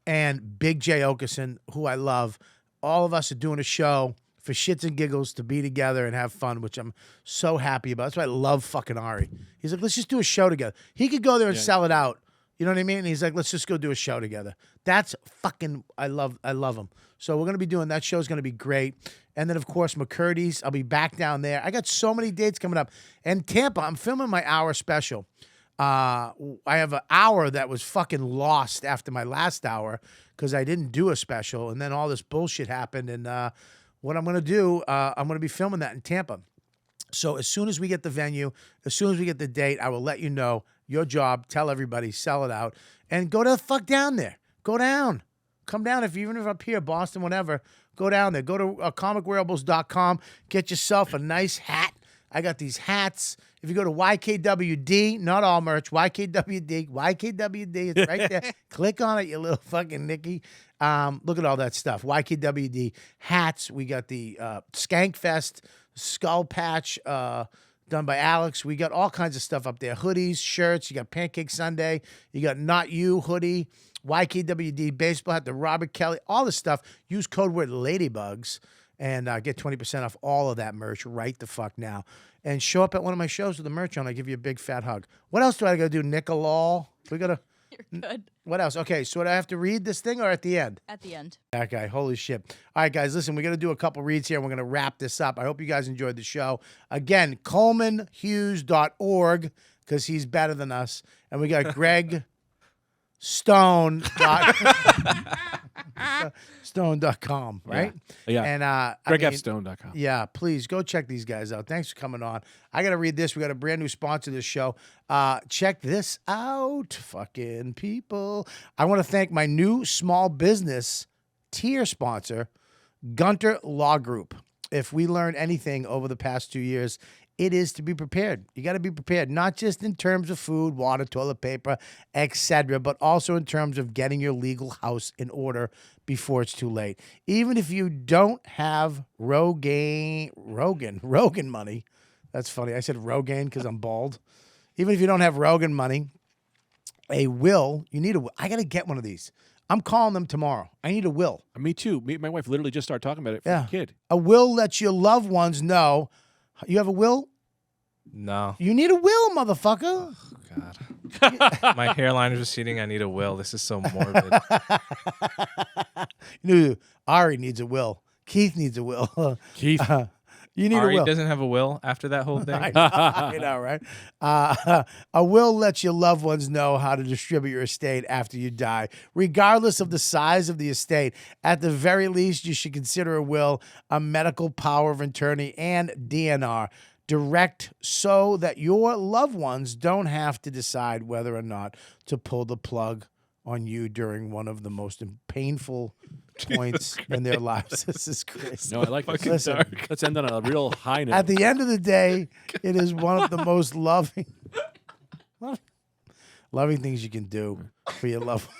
and Big J Okerson, who I love. All of us are doing a show for shits and giggles to be together and have fun, which I'm so happy about. That's why I love fucking Ari. He's like, let's just do a show together. He could go there and sell it out. You know what I mean? And he's like, let's just go do a show together. That's fucking, I love him. So we're going to be doing, that show's going to be great. And then, of course, McCurdy's. I'll be back down there. I got so many dates coming up. And Tampa, I'm filming my hour special. I have an hour that was fucking lost after my last hour because I didn't do a special. And then all this bullshit happened. And what I'm going to do, I'm going to be filming that in Tampa. So as soon as we get the venue, as soon as we get the date, I will let you know. Your job, tell everybody, sell it out, and go the fuck down there. Go down. Come down, even if up here, Boston, whatever, go down there. Go to comicwearables.com. Get yourself a nice hat. I got these hats. If you go to YKWD, not all merch, YKWD, it's right there. Click on it, you little fucking Nicky. Look at all that stuff. YKWD hats. We got the Skankfest skull patch done by Alex. We got all kinds of stuff up there. Hoodies, shirts. You got Pancake Sunday. You got Not You hoodie. YKWD baseball hat. The Robert Kelly. All this stuff. Use code word Ladybugs and get 20% off all of that merch right the fuck now. And show up at one of my shows with the merch on. I give you a big fat hug. What else do I got to do? Nicolol. We got to. You're good. What else? Okay, so do I have to read this thing or at the end? At the end. That guy, holy shit. All right, guys, listen, we're going to do a couple reads here, and we're going to wrap this up. I hope you guys enjoyed the show. Again, ColemanHughes.org, because he's better than us. And we got Greg Stone. Stone.com, right? Yeah. And GregFStone.com. Yeah, please go check these guys out. Thanks for coming on. I got to read this. We got a brand new sponsor to this show. Check this out, fucking people. I want to thank my new small business tier sponsor, Gunter Law Group. If we learned anything over the past 2 years, it is to be prepared. You got to be prepared, not just in terms of food, water, toilet paper, etc., but also in terms of getting your legal house in order before it's too late. Even if you don't have Rogan money. That's funny. I said Rogaine because I'm bald. even if you don't have Rogan money, a will, you need a will. I got to get one of these. I'm calling them tomorrow. I need a will. Me too. Me and my wife literally just started talking about it for the kid. A will lets your loved ones know. You have a will? No. You need a will, motherfucker. God. My hairline is receding. I need a will. This is so morbid. Ari needs a will. Keith needs a will. Keith. You need Ari a will. doesn't have a will after that whole thing. I know, right? A will lets your loved ones know how to distribute your estate after you die, regardless of the size of the estate. At the very least, you should consider a will, a medical power of attorney, and DNR direct so that your loved ones don't have to decide whether or not to pull the plug on you during one of the most painful points in their lives. This is crazy. No, I like this. Listen, Let's end on a real high note. at the end of the day, it is one of the most loving things you can do for your loved one.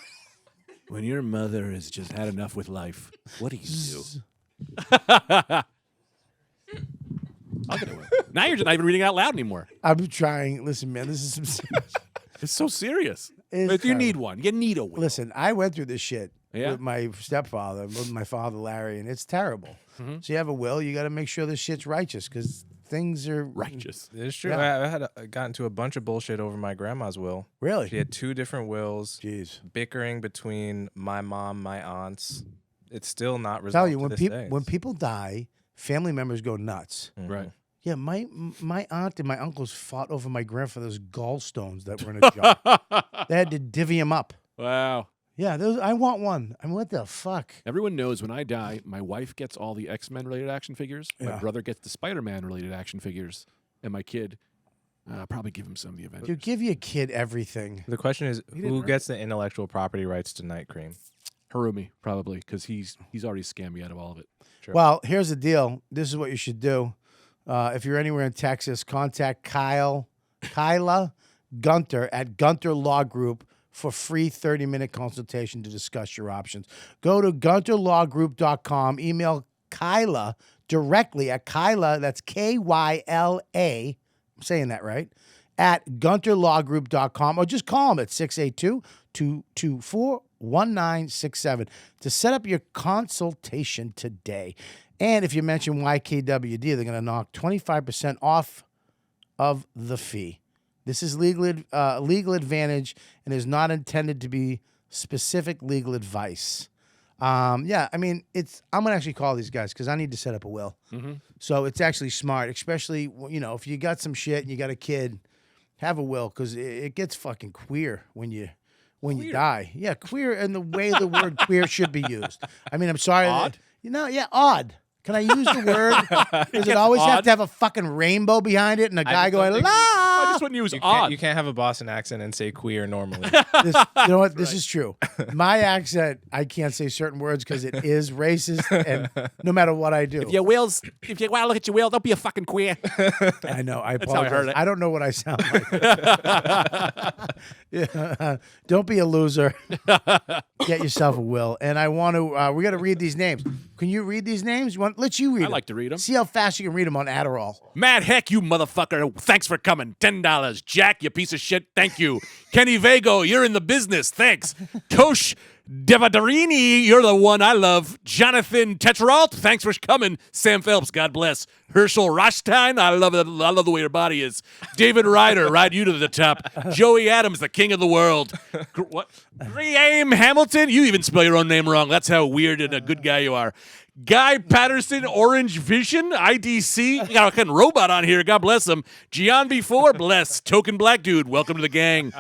When your mother has just had enough with life, what do you do? I'll get away. Now you're just not even reading out loud anymore. I'm trying. Listen, man, this is some serious. It's so serious. It's If you terrible. need one, you need a will. Listen, I went through this shit Yeah? with my stepfather, with my father, Larry, and it's terrible. Mhm. So you have a will, you got to make sure this shit's righteous because things are righteous. It's true. Yeah. I got into a bunch of bullshit over my grandma's will. Really? She had 2 different wills. Jeez. Bickering between my mom, my aunts. It's still not resolved. Tell you to when this day. people die, family members go nuts. Right. Yeah, my aunt and my uncles fought over my grandfather's gallstones that were in a jar. They had to divvy them up. Wow. Yeah, I want one. I mean, what the fuck? Everyone knows when I die, my wife gets all the X-Men related action figures. My Yeah. brother gets the Spider-Man related action figures. And my kid, I'll probably give him some of the Avengers. Dude, give your kid everything. The question is, He didn't who earn gets the intellectual property rights to Night Cream? Harumi, probably, because he's already scammed me out of all of it. Sure. Well, here's the deal. This is what you should do. If you're anywhere in Texas, contact Kyla Gunter at Gunter Law Group for free 30-minute consultation to discuss your options. Go to gunterlawgroup.com. Email Kyla directly at Kyla, that's Kyla, I'm saying that right, at gunterlawgroup.com, or just call them at 682-224-1967 to set up your consultation today. And if you mention YKWD, they're going to knock 25% off of the fee. This is legal advantage and is not intended to be specific legal advice. Yeah, I mean, I'm going to actually call these guys because I need to set up a will. Mm-hmm. So it's actually smart, especially, if you got some shit and you got a kid, have a will because it gets fucking queer when you die. Yeah, queer in the way the word queer should be used. I mean, I'm sorry. Odd? Odd. Can I use the word? Does it always have to have a fucking rainbow behind it and a guy going, la? I just wouldn't use odd. You can't have a Boston accent and say queer normally. You know what? This is true. My accent, I can't say certain words because it is racist, and no matter what I do. If you want to look at your will, don't be a fucking queer. I know. I That's how I apologize. heard it. I don't know what I sound like. Yeah. Don't be a loser. Get yourself a will. And I want to, we got to read these names. Can you read these names? Let you read them. I like to read them. See how fast you can read them on Adderall. Mad heck, you motherfucker. Thanks for coming. $10. Jack, you piece of shit. Thank you. Kenny Vago, you're in the business. Thanks. Tosh Devadarini, you're the one I love. Jonathan Tetralt, thanks for coming. Sam Phelps, God bless. Herschel Rothstein, I love the way your body is. David Ryder, ride you to the top. Joey Adams, the king of the world. What? Graham Hamilton, you even spell your own name wrong. That's how weird and a good guy you are. Guy Patterson, Orange Vision, IDC. You got a fucking robot on here. God bless him. Gian B4, bless. Token Black Dude, welcome to the gang.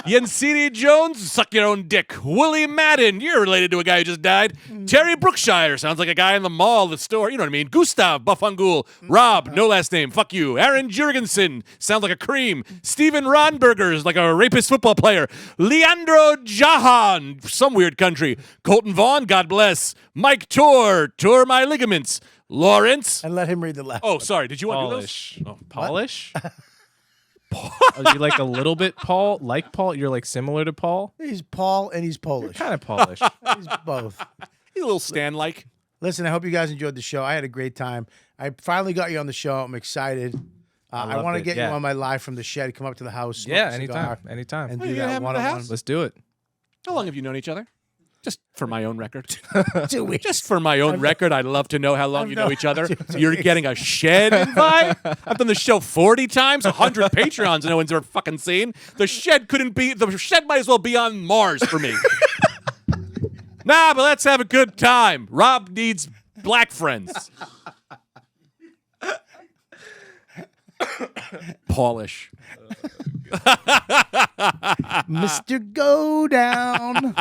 Yensidi Jones, suck your own dick. Willie Madden, you're related to a guy who just died. Terry Brookshire, sounds like a guy in the mall, the store. You know what I mean. Gustav Buffangul. Rob, no last name. Fuck you. Aaron Jurgensen, sounds like a cream. Steven Ronberger's like a rapist football player. Leandro Jahan, some weird country. Colton Vaughn, God bless. Mike Tor my ligaments. Lawrence. And let him read the last. Oh, sorry. Did you want Polish. to do those? Oh. Polish? Are you like a little bit Paul? Like Paul? You're like similar to Paul? He's Paul and he's Polish. Kind of Polish. He's both. He's a little Stan-like. Listen, I hope you guys enjoyed the show. I had a great time. I finally got you on the show. I'm excited. I want to get you on my live from the shed. Come up to the house. smoke Yeah, a cigar, anytime. And Well, do you gonna that have him at the one-on-one. house? Let's do it. How long have you known each other? Just for my own record. 2 weeks. Just for my own record, I'd love to know how long I've you know known- each other. 2 You're weeks. getting a shed invite? I've done the show 40 times, 100 Patreons no one's ever fucking seen. The shed might as well be on Mars for me. Nah, but let's have a good time. Rob needs black friends. Paulish. Mr. Go Down.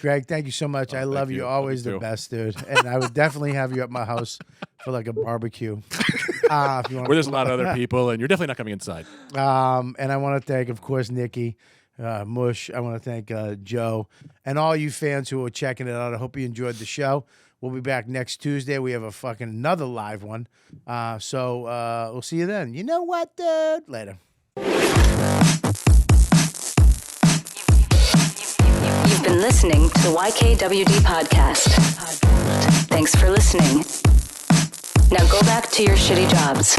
Greg, thank you so much. I love you. you. Always Love the you too. best, dude. And I would definitely have you at my house for like a barbecue. If you want Where there's a lot of other people, and you're definitely not coming inside. And I want to thank, of course, Nikki, Mush. I want to thank Joe and all you fans who are checking it out. I hope you enjoyed the show. We'll be back next Tuesday. We have a fucking another live one. So we'll see you then. You know what, dude? Later. You've been listening to the YKWD podcast. Thanks for listening. Now go back to your shitty jobs.